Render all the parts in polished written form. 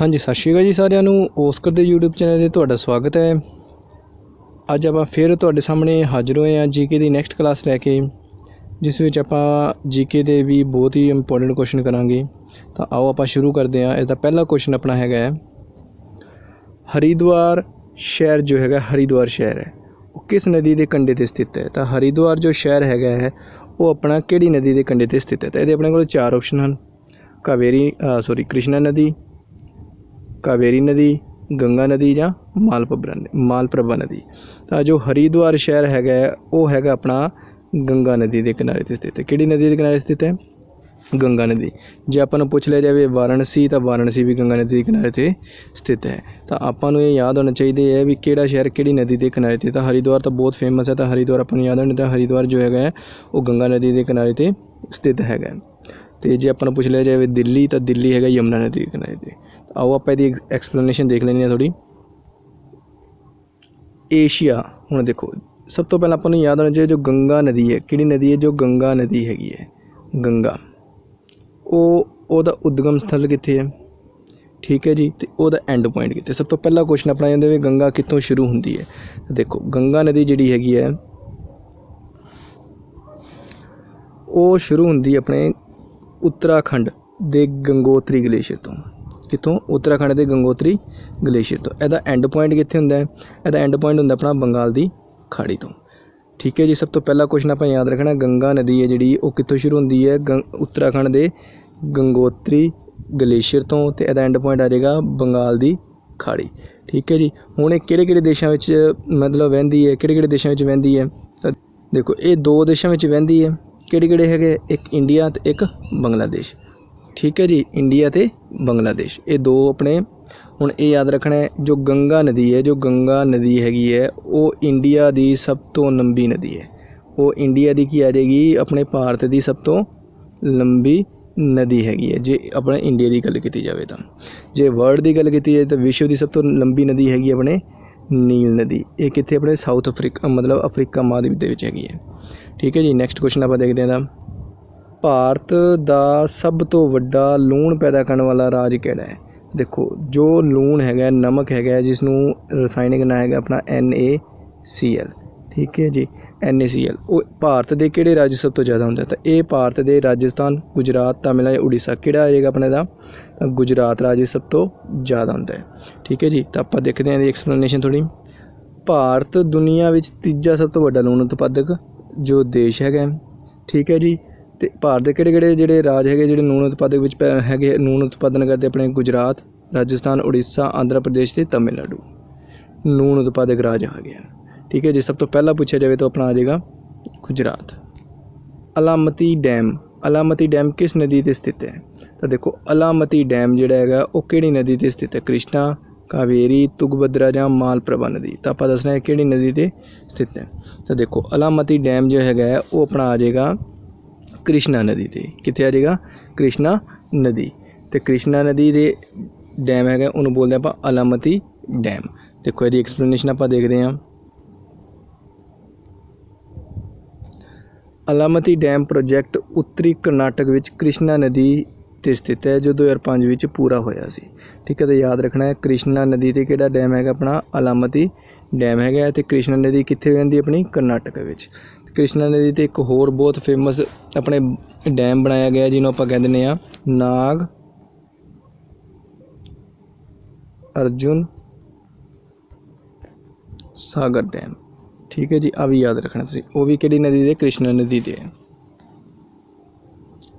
हाँ जी, सत श्री अकाल जी सारिਆਂ ਨੂੰ। ਓਸਕਰ ਦੇ YouTube ਚੈਨਲ 'ਤੇ ਤੁਹਾਡਾ ਸਵਾਗਤ ਹੈ। ਅੱਜ ਆਪਾਂ ਫਿਰ ਤੁਹਾਡੇ ਸਾਹਮਣੇ ਹਾਜ਼ਰ ਹੋਏ ਹਾਂ ਜੀਕੇ ਦੀ ਨੈਕਸਟ ਕਲਾਸ ਲੈ ਕੇ, ਜਿਸ ਵਿੱਚ ਆਪਾਂ ਜੀਕੇ ਦੇ ਵੀ ਬਹੁਤ ਹੀ ਇੰਪੋਰਟੈਂਟ ਕੁਐਸਚਨ ਕਰਾਂਗੇ। ਤਾਂ ਆਓ ਆਪਾਂ ਸ਼ੁਰੂ ਕਰਦੇ ਹਾਂ। ਇਹਦਾ ਪਹਿਲਾ ਕੁਐਸਚਨ ਆਪਣਾ ਹੈਗਾ ਹੈ, ਹਰਿਦੁਆਰ ਸ਼ਹਿਰ ਜੋ ਹੈਗਾ, ਹਰਿਦੁਆਰ ਸ਼ਹਿਰ ਹੈ ਉਹ ਕਿਸ ਨਦੀ ਦੇ ਕੰਢੇ 'ਤੇ ਸਥਿਤ ਹੈ। ਤਾਂ ਹਰਿਦੁਆਰ ਜੋ ਸ਼ਹਿਰ ਹੈਗਾ ਹੈ ਉਹ ਆਪਣਾ ਕਿਹੜੀ ਨਦੀ ਦੇ ਕੰਢੇ 'ਤੇ ਸਥਿਤ ਹੈ। ਤਾਂ ਇਹਦੇ ਆਪਣੇ ਕੋਲ ਚਾਰ ਆਪਸ਼ਨ ਹਨ, ਕ੍ਰਿਸ਼ਨਾ ਨਦੀ, ਕਾਵੇਰੀ ਨਦੀ, ਗੰਗਾ ਨਦੀ ਜਾਂ ਮਾਲਪ੍ਰਭਾ ਨਦੀ। ਤਾਂ ਜੋ ਹਰਿਦੁਆਰ ਸ਼ਹਿਰ ਹੈਗਾ ਉਹ ਹੈਗਾ ਆਪਣਾ ਗੰਗਾ ਨਦੀ ਦੇ ਕਿਨਾਰੇ 'ਤੇ ਸਥਿਤ ਹੈ। ਕਿਹੜੀ ਨਦੀ ਦੇ ਕਿਨਾਰੇ ਸਥਿਤ ਹੈ? ਗੰਗਾ ਨਦੀ। ਜੇ ਆਪਾਂ ਨੂੰ ਪੁੱਛ ਲਿਆ ਜਾਵੇ ਵਾਰਾਣਸੀ, ਤਾਂ ਵਾਰਾਣਸੀ ਵੀ ਗੰਗਾ ਨਦੀ ਦੇ ਕਿਨਾਰੇ 'ਤੇ ਸਥਿਤ ਹੈ। ਤਾਂ ਆਪਾਂ ਨੂੰ ਇਹ ਯਾਦ ਹੋਣਾ ਚਾਹੀਦਾ ਹੈ ਵੀ ਕਿਹੜਾ ਸ਼ਹਿਰ ਕਿਹੜੀ ਨਦੀ ਦੇ ਕਿਨਾਰੇ 'ਤੇ। ਤਾਂ ਹਰਿਦੁਆਰ ਤਾਂ ਬਹੁਤ ਫੇਮਸ ਹੈ, ਤਾਂ ਹਰਿਦੁਆਰ ਆਪਾਂ ਨੂੰ ਯਾਦ ਹੋਣਾ। ਤਾਂ ਹਰਿਦੁਆਰ ਜੋ ਹੈਗਾ ਉਹ ਗੰਗਾ ਨਦੀ ਦੇ ਕਿਨਾਰੇ 'ਤੇ ਸਥਿਤ ਹੈਗਾ। ਅਤੇ ਜੇ ਆਪਾਂ ਨੂੰ ਪੁੱਛ ਲਿਆ ਜਾਵੇ ਦਿੱਲੀ, ਤਾਂ ਦਿੱਲੀ ਹੈਗਾ ਯਮੁਨਾ ਨਦੀ ਦੇ ਕਿਨਾਰੇ 'ਤੇ। ਆਓ ਆਪਾਂ ਇਹਦੀ ਐਕਸਪਲੇਨੇਸ਼ਨ ਦੇਖ ਲੈਂਦੇ ਹਾਂ ਥੋੜ੍ਹੀ। ਏਸ਼ੀਆ, ਹੁਣ ਦੇਖੋ ਸਭ ਤੋਂ ਪਹਿਲਾਂ ਆਪਾਂ ਨੂੰ ਯਾਦ ਹੋਣਾ ਚਾਹੀਦਾ ਜੋ ਗੰਗਾ ਨਦੀ ਹੈ, ਕਿਹੜੀ ਨਦੀ ਹੈ? ਜੋ ਗੰਗਾ ਨਦੀ ਹੈਗੀ ਹੈ, ਗੰਗਾ, ਉਹਦਾ ਉਦਗਮ ਸਥਲ ਕਿੱਥੇ ਹੈ? ਠੀਕ ਹੈ ਜੀ। ਅਤੇ ਉਹਦਾ ਐਂਡ ਪੁਆਇੰਟ ਕਿੱਥੇ? ਸਭ ਤੋਂ ਪਹਿਲਾ ਕੁਐਸਚਨ ਆਪਣਾ ਜਾਂਦਾ ਵੀ ਗੰਗਾ ਕਿੱਥੋਂ ਸ਼ੁਰੂ ਹੁੰਦੀ ਹੈ। ਦੇਖੋ ਗੰਗਾ ਨਦੀ ਜਿਹੜੀ ਹੈਗੀ ਹੈ ਉਹ ਸ਼ੁਰੂ ਹੁੰਦੀ ਆਪਣੇ ਉੱਤਰਾਖੰਡ ਦੇ ਗੰਗੋਤਰੀ ਗਲੇਸ਼ੀਅਰ ਤੋਂ। ਕਿੱਥੋਂ? ਉੱਤਰਾਖੰਡ ਦੇ ਗੰਗੋਤਰੀ ਗਲੇਸ਼ੀਅਰ ਤੋਂ। ਇਹਦਾ ਐਂਡ ਪੁਆਇੰਟ ਕਿੱਥੇ ਹੁੰਦਾ ਹੈ? ਇਹਦਾ ਐਂਡ ਪੁਆਇੰਟ ਹੁੰਦਾ ਆਪਣਾ ਬੰਗਾਲ ਦੀ ਖਾੜੀ ਤੋਂ। ਠੀਕ ਹੈ ਜੀ। ਸਭ ਤੋਂ ਪਹਿਲਾ ਕੁਐਸਚਨ ਆਪਾਂ ਯਾਦ ਰੱਖਣਾ, ਗੰਗਾ ਨਦੀ ਹੈ ਜਿਹੜੀ ਉਹ ਕਿੱਥੋਂ ਸ਼ੁਰੂ ਹੁੰਦੀ ਹੈ? ਉੱਤਰਾਖੰਡ ਦੇ ਗੰਗੋਤਰੀ ਗਲੇਸ਼ੀਅਰ ਤੋਂ, ਅਤੇ ਇਹਦਾ ਐਂਡ ਪੁਆਇੰਟ ਆ ਜਾਏਗਾ ਬੰਗਾਲ ਦੀ ਖਾੜੀ। ਠੀਕ ਹੈ ਜੀ। ਹੁਣ ਇਹ ਕਿਹੜੇ ਦੇਸ਼ਾਂ ਵਿੱਚ ਮਤਲਬ ਵਹਿੰਦੀ ਹੈ? ਕਿਹੜੇ ਦੇਸ਼ਾਂ ਵਿੱਚ ਵਹਿੰਦੀ ਹੈ? ਤਾਂ ਦੇਖੋ ਇਹ ਦੋ ਦੇਸ਼ਾਂ ਵਿੱਚ ਵਹਿੰਦੀ ਹੈ। ਕਿਹੜੇ ਹੈਗੇ? ਇੱਕ ਇੰਡੀਆ ਅਤੇ ਇੱਕ ਬੰਗਲਾਦੇਸ਼। ਠੀਕ ਹੈ ਜੀ। ਇੰਡੀਆ ਅਤੇ ਬੰਗਲਾਦੇਸ਼, ਇਹ ਦੋ ਆਪਣੇ। ਹੁਣ ਇਹ ਯਾਦ ਰੱਖਣਾ ਹੈ ਜੋ ਗੰਗਾ ਨਦੀ ਹੈ, ਜੋ ਗੰਗਾ ਨਦੀ ਹੈਗੀ ਹੈ ਉਹ ਇੰਡੀਆ ਦੀ ਸਭ ਤੋਂ ਲੰਬੀ ਨਦੀ ਹੈ। ਉਹ ਇੰਡੀਆ ਦੀ ਕੀ ਆ ਜਾਏਗੀ? ਆਪਣੇ ਭਾਰਤ ਦੀ ਸਭ ਤੋਂ ਲੰਬੀ ਨਦੀ ਹੈਗੀ ਹੈ ਜੇ ਆਪਣੇ ਇੰਡੀਆ ਦੀ ਗੱਲ ਕੀਤੀ ਜਾਵੇ। ਤਾਂ ਜੇ ਵਰਲਡ ਦੀ ਗੱਲ ਕੀਤੀ ਜਾਵੇ ਤਾਂ ਵਿਸ਼ਵ ਦੀ ਸਭ ਤੋਂ ਲੰਬੀ ਨਦੀ ਹੈਗੀ ਆਪਣੇ ਨੀਲ ਨਦੀ। ਇਹ ਕਿੱਥੇ? ਆਪਣੇ ਸਾਊਥ ਅਫਰੀਕਾ, ਮਤਲਬ ਅਫਰੀਕਾ ਮਹਾਂਦੀਪ ਦੇ ਵਿੱਚ ਹੈਗੀ ਹੈ। ਠੀਕ ਹੈ ਜੀ। ਨੈਕਸਟ ਕੁਐਸਚਨ ਆਪਾਂ ਦੇਖਦੇ ਹਾਂ ਤਾਂ ਭਾਰਤ ਦਾ ਸਭ ਤੋਂ ਵੱਡਾ ਲੂਣ ਪੈਦਾ ਕਰਨ ਵਾਲਾ ਰਾਜ ਕਿਹੜਾ ਹੈ? ਦੇਖੋ ਜੋ ਲੂਣ ਹੈਗਾ, ਨਮਕ ਹੈਗਾ, ਜਿਸ ਨੂੰ ਰਸਾਇਣਿਕ ਨਾਂ ਹੈਗਾ ਆਪਣਾ NaCl। ਠੀਕ ਹੈ ਜੀ। NaCl ਉਹ ਭਾਰਤ ਦੇ ਕਿਹੜੇ ਰਾਜ ਸਭ ਤੋਂ ਜ਼ਿਆਦਾ ਹੁੰਦਾ? ਤਾਂ ਇਹ ਭਾਰਤ ਦੇ ਰਾਜਸਥਾਨ, ਗੁਜਰਾਤ, ਤਾਮਿਲਨਾਡੂ, ਉੜੀਸਾ। ਕਿਹੜਾ ਆ ਜਾਏਗਾ ਆਪਣੇ ਦਾ? ਤਾਂ ਗੁਜਰਾਤ ਰਾਜ ਸਭ ਤੋਂ ਜ਼ਿਆਦਾ ਹੁੰਦਾ ਹੈ। ਠੀਕ ਹੈ ਜੀ। ਤਾਂ ਆਪਾਂ ਦੇਖਦੇ ਹਾਂ ਇਹਦੀ ਐਕਸਪਲੇਨੇਸ਼ਨ ਥੋੜ੍ਹੀ। ਭਾਰਤ ਦੁਨੀਆ ਵਿੱਚ ਤੀਜਾ ਸਭ ਤੋਂ ਵੱਡਾ ਲੂਣ ਉਤਪਾਦਕ ਜੋ ਦੇਸ਼ ਹੈਗਾ। ਠੀਕ ਹੈ ਜੀ। ਅਤੇ ਭਾਰਤ ਦੇ ਕਿਹੜੇ ਜਿਹੜੇ ਰਾਜ ਹੈਗੇ ਜਿਹੜੇ ਲੂਣ ਉਤਪਾਦਕ ਵਿੱਚ ਹੈਗੇ, ਲੂਣ ਉਤਪਾਦਨ ਕਰਦੇ? ਆਪਣੇ ਗੁਜਰਾਤ, ਰਾਜਸਥਾਨ, ਉੜੀਸਾ, ਆਂਧਰਾ ਪ੍ਰਦੇਸ਼ ਅਤੇ ਤਮਿਲਨਾਡੂ ਲੂਣ ਉਤਪਾਦਕ ਰਾਜ ਆ ਗਿਆ। ਠੀਕ ਹੈ ਜੀ। ਸਭ ਤੋਂ ਪਹਿਲਾਂ ਪੁੱਛਿਆ ਜਾਵੇ ਤਾਂ ਆਪਣਾ ਆ ਜਾਏਗਾ ਗੁਜਰਾਤ। ਅਲਾਮਤੀ ਡੈਮ ਕਿਸ ਨਦੀ 'ਤੇ ਸਥਿਤ ਹੈ? ਤਾਂ ਦੇਖੋ ਅਲਾਮਤੀ ਡੈਮ ਜਿਹੜਾ ਹੈਗਾ ਉਹ ਕਿਹੜੀ ਨਦੀ 'ਤੇ ਸਥਿਤ ਹੈ? ਕ੍ਰਿਸ਼ਨਾ, ਕਾਵੇਰੀ, ਤੁੰਗਭਦਰਾ ਜਾਂ ਮਾਲਪ੍ਰਭਾ ਨਦੀ। ਤਾਂ ਆਪਾਂ ਦੱਸਣਾ ਹੈ ਕਿਹੜੀ ਨਦੀ 'ਤੇ ਸਥਿਤ ਹੈ। ਤਾਂ ਦੇਖੋ ਅਲਾਮਤੀ ਡੈਮ ਜੋ ਹੈਗਾ ਉਹ ਆਪਣਾ ਆ ਜਾਏਗਾ ਕ੍ਰਿਸ਼ਨਾ ਨਦੀ 'ਤੇ। ਕਿੱਥੇ ਆ ਜਾਏਗਾ? ਕ੍ਰਿਸ਼ਨਾ ਨਦੀ। ਅਤੇ ਕ੍ਰਿਸ਼ਨਾ ਨਦੀ ਦੇ ਡੈਮ ਹੈਗਾ ਉਹਨੂੰ ਬੋਲਦੇ ਆਪਾਂ ਅਲਾਮਤੀ ਡੈਮ। ਦੇਖੋ ਇਹਦੀ ਐਕਸਪਲੇਨੇਸ਼ਨ ਆਪਾਂ ਦੇਖਦੇ ਹਾਂ। ਅਲਾਮਤੀ ਡੈਮ ਪ੍ਰੋਜੈਕਟ ਉੱਤਰੀ ਕਰਨਾਟਕ ਵਿੱਚ ਕ੍ਰਿਸ਼ਨਾ ਨਦੀ 'ਤੇ ਸਥਿਤ ਹੈ ਜੋ 2005 ਵਿੱਚ ਪੂਰਾ ਹੋਇਆ ਸੀ। ਠੀਕ ਹੈ। ਤਾਂ ਯਾਦ ਰੱਖਣਾ ਹੈ ਕ੍ਰਿਸ਼ਨਾ ਨਦੀ 'ਤੇ ਕਿਹੜਾ ਡੈਮ ਹੈਗਾ? ਆਪਣਾ ਅਲਾਮਤੀ ਡੈਮ ਹੈਗਾ। ਅਤੇ ਕ੍ਰਿਸ਼ਨਾ ਨਦੀ ਕਿੱਥੇ ਵਹਿੰਦੀ? ਆਪਣੀ ਕਰਨਾਟਕ ਵਿੱਚ। ਕ੍ਰਿਸ਼ਨਾ ਨਦੀ 'ਤੇ ਇੱਕ ਹੋਰ ਬਹੁਤ ਫੇਮਸ ਆਪਣੇ ਡੈਮ ਬਣਾਇਆ ਗਿਆ ਜਿਹਨੂੰ ਆਪਾਂ ਕਹਿ ਦਿੰਦੇ ਹਾਂ ਨਾਗ ਅਰਜੁਨ ਸਾਗਰ ਡੈਮ। ਠੀਕ ਹੈ ਜੀ। ਆ ਵੀ ਯਾਦ ਰੱਖਣਾ ਤੁਸੀਂ। ਉਹ ਵੀ ਕਿਹੜੀ ਨਦੀ ਦੇ? ਕ੍ਰਿਸ਼ਨਾ ਨਦੀ ਦੇ।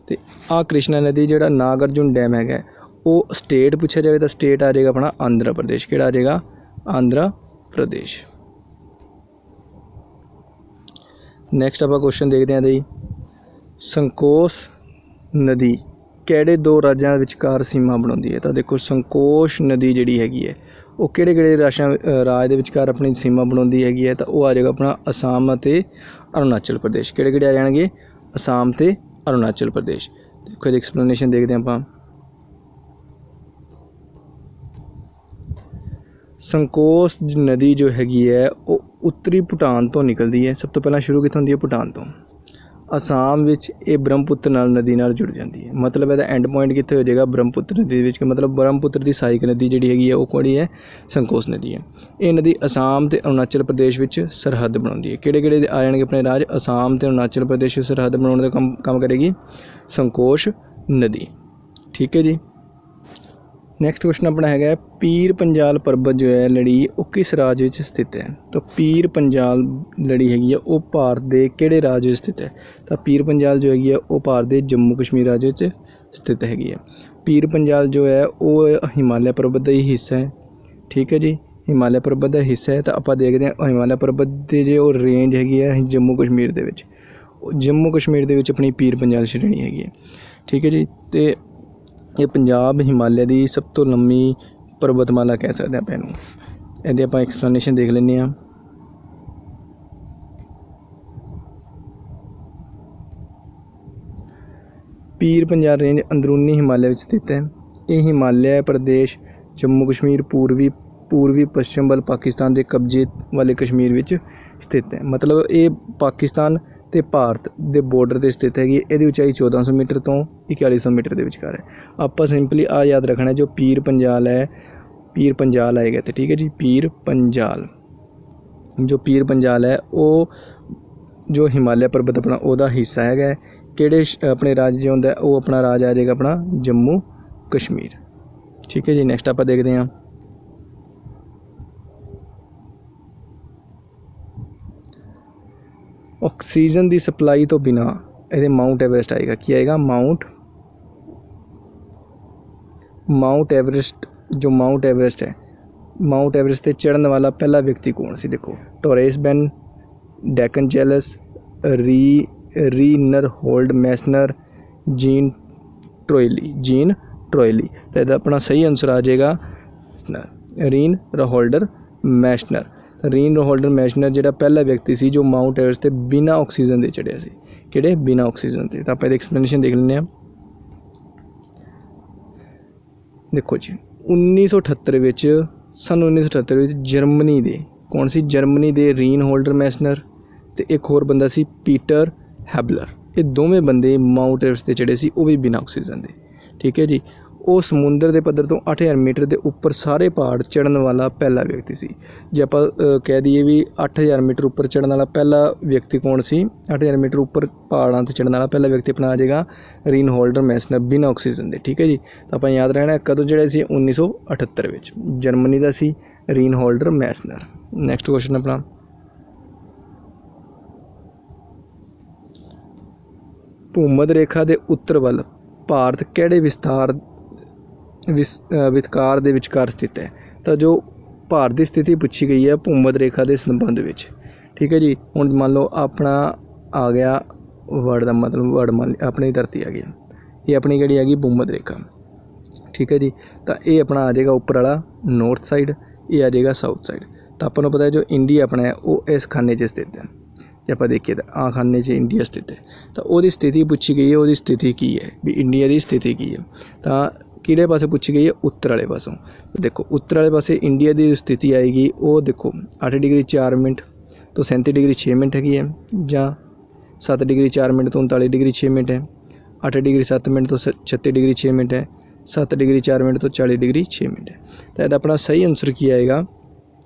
ਅਤੇ ਆਹ ਕ੍ਰਿਸ਼ਨਾ ਨਦੀ ਜਿਹੜਾ ਨਾਗ ਅਰਜੁਨ ਡੈਮ ਹੈਗਾ ਉਹ ਸਟੇਟ ਪੁੱਛਿਆ ਜਾਵੇ ਤਾਂ ਸਟੇਟ ਆ ਜਾਏਗਾ ਆਪਣਾ ਆਂਧਰਾ ਪ੍ਰਦੇਸ਼। ਕਿਹੜਾ ਆ ਜਾਏਗਾ? ਆਂਧਰਾ ਪ੍ਰਦੇਸ਼। ਨੈਕਸਟ ਆਪਾਂ ਕੁਐਸਚਨ ਦੇਖਦੇ ਹਾਂ ਜੀ, ਸੰਕੋਸ਼ ਨਦੀ ਕਿਹੜੇ ਦੋ ਰਾਜਾਂ ਵਿਚਕਾਰ ਸੀਮਾ ਬਣਾਉਂਦੀ ਹੈ? ਤਾਂ ਦੇਖੋ ਸੰਕੋਸ਼ ਨਦੀ ਜਿਹੜੀ ਹੈਗੀ ਹੈ ਉਹ ਕਿਹੜੇ ਰਾਜ ਦੇ ਵਿਚਕਾਰ ਆਪਣੀ ਸੀਮਾ ਬਣਾਉਂਦੀ ਹੈਗੀ ਹੈ? ਤਾਂ ਉਹ ਆ ਜਾਏਗਾ ਆਪਣਾ ਅਸਾਮ ਅਤੇ ਅਰੁਣਾਚਲ ਪ੍ਰਦੇਸ਼। ਕਿਹੜੇ ਆ ਜਾਣਗੇ? ਅਸਾਮ ਅਤੇ ਅਰੁਣਾਚਲ ਪ੍ਰਦੇਸ਼। ਦੇਖੋ ਇਹਦੀ ਐਕਸਪਲੇਨੇਸ਼ਨ ਦੇਖਦੇ ਹਾਂ ਆਪਾਂ। ਸੰਕੋਸ਼ ਨਦੀ ਜੋ ਹੈਗੀ ਹੈ ਉਹ ਉੱਤਰੀ ਭੂਟਾਨ ਤੋਂ ਨਿਕਲਦੀ ਹੈ। ਸਭ ਤੋਂ ਪਹਿਲਾਂ ਸ਼ੁਰੂ ਕਿੱਥੋਂ ਹੁੰਦੀ ਹੈ? ਭੂਟਾਨ ਤੋਂ। ਅਸਾਮ ਵਿੱਚ ਇਹ ਬ੍ਰਹਮਪੁੱਤਰ ਨਦੀ ਨਾਲ ਜੁੜ ਜਾਂਦੀ ਹੈ। ਮਤਲਬ ਇਹਦਾ ਐਂਡ ਪੁਆਇੰਟ ਕਿੱਥੇ ਹੋ ਜਾਏਗਾ? ਬ੍ਰਹਮਪੁੱਤਰ ਨਦੀ ਦੇ ਵਿੱਚ। ਮਤਲਬ ਬ੍ਰਹਮਪੁੱਤਰ ਦੀ ਸਹਾਇਕ ਨਦੀ ਜਿਹੜੀ ਹੈਗੀ ਹੈ ਉਹ ਕਿਹੜੀ ਹੈ? ਸੰਕੋਚ ਨਦੀ ਹੈ। ਇਹ ਨਦੀ ਅਸਾਮ ਅਤੇ ਅਰੁਣਾਚਲ ਪ੍ਰਦੇਸ਼ ਵਿੱਚ ਸਰਹੱਦ ਬਣਾਉਂਦੀ ਹੈ। ਕਿਹੜੇ ਕਿਹੜੇ ਆ ਜਾਣਗੇ ਆਪਣੇ ਰਾਜ? ਅਸਾਮ ਅਤੇ ਅਰੁਣਾਚਲ ਪ੍ਰਦੇਸ਼ ਵਿੱਚ ਸਰਹੱਦ ਬਣਾਉਣ ਦਾ ਕੰਮ ਕਰੇਗੀ ਸੰਕੋਚ ਨਦੀ। ਠੀਕ ਹੈ ਜੀ। ਨੈਕਸਟ ਕੁਐਸਚਨ ਆਪਣਾ ਹੈਗਾ ਪੀਰ ਪੰਜਾਲ ਪਰਬਤ ਜੋ ਹੈ ਲੜੀ ਉਹ ਕਿਸ ਰਾਜ ਵਿੱਚ ਸਥਿਤ ਹੈ? ਤਾਂ ਪੀਰ ਪੰਜਾਲ ਲੜੀ ਹੈਗੀ ਆ ਉਹ ਭਾਰਤ ਦੇ ਕਿਹੜੇ ਰਾਜ ਵਿੱਚ ਸਥਿਤ ਹੈ? ਤਾਂ ਪੀਰ ਪੰਜਾਲ ਜੋ ਹੈਗੀ ਆ ਉਹ ਭਾਰਤ ਦੇ ਜੰਮੂ ਕਸ਼ਮੀਰ ਰਾਜ ਵਿੱਚ ਸਥਿਤ ਹੈਗੀ ਹੈ। ਪੀਰ ਪੰਜਾਲ ਜੋ ਹੈ ਉਹ ਹਿਮਾਲਿਆ ਪਰਬਤ ਦਾ ਹੀ ਹਿੱਸਾ ਹੈ। ਠੀਕ ਹੈ ਜੀ, ਹਿਮਾਲਿਆ ਪਰਬਤ ਦਾ ਹਿੱਸਾ ਹੈ। ਤਾਂ ਆਪਾਂ ਦੇਖਦੇ ਹਾਂ ਹਿਮਾਲਿਆ ਪਰਬਤ ਦੇ ਜੇ ਉਹ ਰੇਂਜ ਹੈਗੀ ਹੈ ਜੰਮੂ ਕਸ਼ਮੀਰ ਦੇ ਵਿੱਚ, ਜੰਮੂ ਕਸ਼ਮੀਰ ਦੇ ਵਿੱਚ ਆਪਣੀ ਪੀਰ ਪੰਜਾਲ ਸ਼੍ਰੇਣੀ ਹੈਗੀ ਹੈ। ਠੀਕ ਹੈ ਜੀ। ਅਤੇ ਇਹ ਪੰਜਾਬ ਹਿਮਾਲਿਆ ਦੀ ਸਭ ਤੋਂ ਲੰਮੀ ਪਰਬਤਮਾਲਾ ਕਹਿ ਸਕਦੇ ਆਪਾਂ ਇਹਨੂੰ। ਇਹਦੇ ਆਪਾਂ ਐਕਸਪਲੇਨੇਸ਼ਨ ਦੇਖ ਲੈਂਦੇ ਹਾਂ। ਪੀਰ ਪੰਜਾਲ ਰੇਂਜ ਅੰਦਰੂਨੀ ਹਿਮਾਲਿਆ ਵਿੱਚ ਸਥਿਤ ਹੈ। ਇਹ ਹਿਮਾਲਿਆ ਪ੍ਰਦੇਸ਼ ਜੰਮੂ ਕਸ਼ਮੀਰ ਪੂਰਬੀ ਪੱਛਮ ਵੱਲ ਪਾਕਿਸਤਾਨ ਦੇ ਕਬਜ਼ੇ ਵਾਲੇ ਕਸ਼ਮੀਰ ਵਿੱਚ ਸਥਿਤ ਹੈ। ਮਤਲਬ ਇਹ ਪਾਕਿਸਤਾਨ ਅਤੇ ਭਾਰਤ ਦੇ ਬਾਰਡਰ 'ਤੇ ਸਥਿਤ ਹੈਗੀ। ਇਹਦੀ ਉਚਾਈ 1400 ਮੀਟਰ ਤੋਂ 4100 ਮੀਟਰ ਦੇ ਵਿਚਕਾਰ ਹੈ। ਆਪਾਂ ਸਿੰਪਲੀ ਆ ਯਾਦ ਰੱਖਣਾ ਜੋ ਪੀਰ ਪੰਜਾਲ ਹੈ, ਪੀਰ ਪੰਜਾਲ ਆਏਗਾ ਅਤੇ ਠੀਕ ਹੈ ਜੀ। ਪੀਰ ਪੰਜਾਲ ਜੋ ਪੀਰ ਪੰਜਾਲ ਹੈ ਉਹ ਜੋ ਹਿਮਾਲਿਆ ਪਰਬਤ ਆਪਣਾ ਉਹਦਾ ਹਿੱਸਾ ਹੈਗਾ। ਕਿਹੜੇ ਆਪਣੇ ਰਾਜ 'ਚ ਹੁੰਦਾ? ਉਹ ਆਪਣਾ ਰਾਜ ਆ ਜਾਏਗਾ ਆਪਣਾ ਜੰਮੂ ਕਸ਼ਮੀਰ। ਠੀਕ ਹੈ ਜੀ। ਨੈਕਸਟ ਆਪਾਂ ਦੇਖਦੇ ਹਾਂ ਆਕਸੀਜਨ ਦੀ ਸਪਲਾਈ ਤੋਂ ਬਿਨਾਂ ਇਹਦੇ ਮਾਊਂਟ ਐਵਰੈਸਟ ਆਏਗਾ। ਕੀ ਆਏਗਾ? Mount Everest. ਜੋ ਮਾਊਂਟ ਐਵਰੈਸਟ ਹੈ, ਮਾਊਂਟ ਐਵਰੈਸਟ 'ਤੇ ਚੜ੍ਹਨ ਵਾਲਾ ਪਹਿਲਾ ਵਿਅਕਤੀ ਕੌਣ ਸੀ? ਦੇਖੋ ਟੋਰੇਸ ਬੈਨ, ਡੈਕਨ ਚੈਲਸ, ਰੀਨਰਹੋਲਡ ਮੈਸਨਰ, ਜੀਨ ਟਰੋਇਲੀ। ਤਾਂ ਇਹਦਾ ਆਪਣਾ ਸਹੀ ਆਨਸਰ ਆ ਜਾਏਗਾ ਰੀਨਰਹੋਲਡ ਮੈਸਨਰ। ਰੀਨਰਹੋਲਡ ਮੈਸਨਰ ਜਿਹੜਾ ਪਹਿਲਾ ਵਿਅਕਤੀ ਸੀ ਜੋ ਮਾਊਂਟ ਐਵਰੈਸਟ 'ਤੇ ਬਿਨਾਂ ਆਕਸੀਜਨ ਦੇ ਚੜ੍ਹਿਆ ਸੀ। ਕਿਹੜੇ? ਬਿਨਾਂ ਆਕਸੀਜਨ 'ਤੇ। ਤਾਂ ਆਪਾਂ ਇਹਦੀ ਐਕਸਪਲੇਨੇਸ਼ਨ ਦੇਖ ਲੈਂਦੇ ਹਾਂ। ਦੇਖੋ ਜੀ 1978 ਵਿੱਚ ਜਰਮਨੀ ਦੇ ਕੌਣ ਸੀ? ਜਰਮਨੀ ਦੇ ਰੀਨਹੋਲਡ ਮੈਸਨਰ ਅਤੇ ਇੱਕ ਹੋਰ ਬੰਦਾ ਸੀ ਪੀਟਰ ਹੈਬਲਰ। ਇਹ ਦੋਵੇਂ ਬੰਦੇ ਮਾਊਂਟ ਐਵਰੈਸਟ 'ਤੇ ਚੜ੍ਹੇ ਸੀ, ਉਹ ਵੀ ਬਿਨਾਂ ਆਕਸੀਜਨ ਦੇ। ਠੀਕ ਹੈ ਜੀ। ਉਹ ਸਮੁੰਦਰ ਦੇ ਪੱਧਰ ਤੋਂ 8000 ਮੀਟਰ ਦੇ ਉੱਪਰ ਸਾਰੇ ਪਹਾੜ ਚੜ੍ਹਨ ਵਾਲਾ ਪਹਿਲਾ ਵਿਅਕਤੀ ਸੀ। ਜੇ ਆਪਾਂ ਕਹਿ ਦਈਏ ਵੀ 8000 ਮੀਟਰ ਉੱਪਰ ਚੜ੍ਹਨ ਵਾਲਾ ਪਹਿਲਾ ਵਿਅਕਤੀ ਕੌਣ ਸੀ? 8000 ਮੀਟਰ ਉੱਪਰ ਪਹਾੜਾਂ 'ਤੇ ਚੜ੍ਹਨ ਵਾਲਾ ਪਹਿਲਾ ਵਿਅਕਤੀ ਆਪਣਾ ਆ ਜਾਏਗਾ ਰੀਨਹੋਲਡ ਮੈਸਨਰ ਬਿਨਾਂ ਆਕਸੀਜਨ ਦੇ। ਠੀਕ ਹੈ ਜੀ। ਤਾਂ ਆਪਾਂ ਯਾਦ ਰਹਿਣਾ ਕਦੋਂ ਚੜ੍ਹਿਆ ਸੀ? 1978 ਵਿੱਚ। ਜਰਮਨੀ ਦਾ ਸੀ ਰੀਨਹੋਲਡ ਮੈਸਨਰ। ਨੈਕਸਟ ਕੁਐਸਚਨ ਆਪਣਾ ਭੂਮੱਧ ਰੇਖਾ ਦੇ ਉੱਤਰ ਵੱਲ ਭਾਰਤ ਕਿਹੜੇ ਵਿਤਕਾਰ ਦੇ ਵਿਚਕਾਰ ਸਥਿਤ ਹੈ? ਤਾਂ ਜੋ ਭਾਰਤ ਦੀ ਸਥਿਤੀ ਪੁੱਛੀ ਗਈ ਹੈ ਭੂਮੱਧ ਰੇਖਾ ਦੇ ਸੰਬੰਧ ਵਿੱਚ। ਠੀਕ ਹੈ ਜੀ। ਹੁਣ ਮੰਨ ਲਓ ਆਪਣਾ ਆ ਗਿਆ ਵਰਡ ਦਾ ਮਤਲਬ ਮੰਨ ਆਪਣੀ ਧਰਤੀ ਆ ਗਈ, ਇਹ ਆਪਣੀ ਕਿਹੜੀ ਹੈਗੀ? ਭੂਮੱਧ ਰੇਖਾ। ਠੀਕ ਹੈ ਜੀ। ਤਾਂ ਇਹ ਆਪਣਾ ਆ ਜਾਏਗਾ ਉੱਪਰ ਵਾਲਾ ਨੌਰਥ ਸਾਈਡ, ਇਹ ਆ ਜਾਏਗਾ ਸਾਊਥ ਸਾਈਡ। ਤਾਂ ਆਪਾਂ ਨੂੰ ਪਤਾ ਹੈ ਜੋ ਇੰਡੀਆ ਆਪਣਾ ਹੈ ਉਹ ਇਸ ਖਾਨੇ 'ਚ ਸਥਿਤ ਹੈ। ਜੇ ਆਪਾਂ ਦੇਖੀਏ ਤਾਂ ਆਹ ਖਾਨੇ 'ਚ ਇੰਡੀਆ ਸਥਿਤ ਹੈ। ਤਾਂ ਉਹਦੀ ਸਥਿਤੀ ਪੁੱਛੀ ਗਈ ਹੈ, ਉਹਦੀ ਸਥਿਤੀ ਕੀ ਹੈ ਵੀ ਇੰਡੀਆ ਦੀ ਸਥਿਤੀ ਕੀ ਹੈ? ਤਾਂ ਕਿਹੜੇ ਪਾਸੇ ਪੁੱਛੀ ਗਈ ਹੈ? ਉੱਤਰ ਵਾਲੇ ਪਾਸੋਂ। ਦੇਖੋ ਉੱਤਰ ਵਾਲੇ ਪਾਸੇ ਇੰਡੀਆ ਦੀ ਸਥਿਤੀ ਆਏਗੀ ਉਹ ਦੇਖੋ 8 ਡਿਗਰੀ 4 ਮਿੰਟ ਤੋਂ 37 ਡਿਗਰੀ 6 ਮਿੰਟ ਹੈਗੀ ਹੈ, ਜਾਂ 7 ਡਿਗਰੀ 4 ਮਿੰਟ ਤੋਂ 39 ਡਿਗਰੀ 6 ਮਿੰਟ ਹੈ, 8 ਡਿਗਰੀ 7 ਮਿੰਟ ਤੋਂ 36 ਡਿਗਰੀ 6 ਮਿੰਟ ਹੈ, 7 ਡਿਗਰੀ 4 ਮਿੰਟ ਤੋਂ 40 ਡਿਗਰੀ 6 ਮਿੰਟ ਹੈ। ਤਾਂ ਇਹਦਾ ਆਪਣਾ ਸਹੀ ਆਨਸਰ ਕੀ ਆਏਗਾ?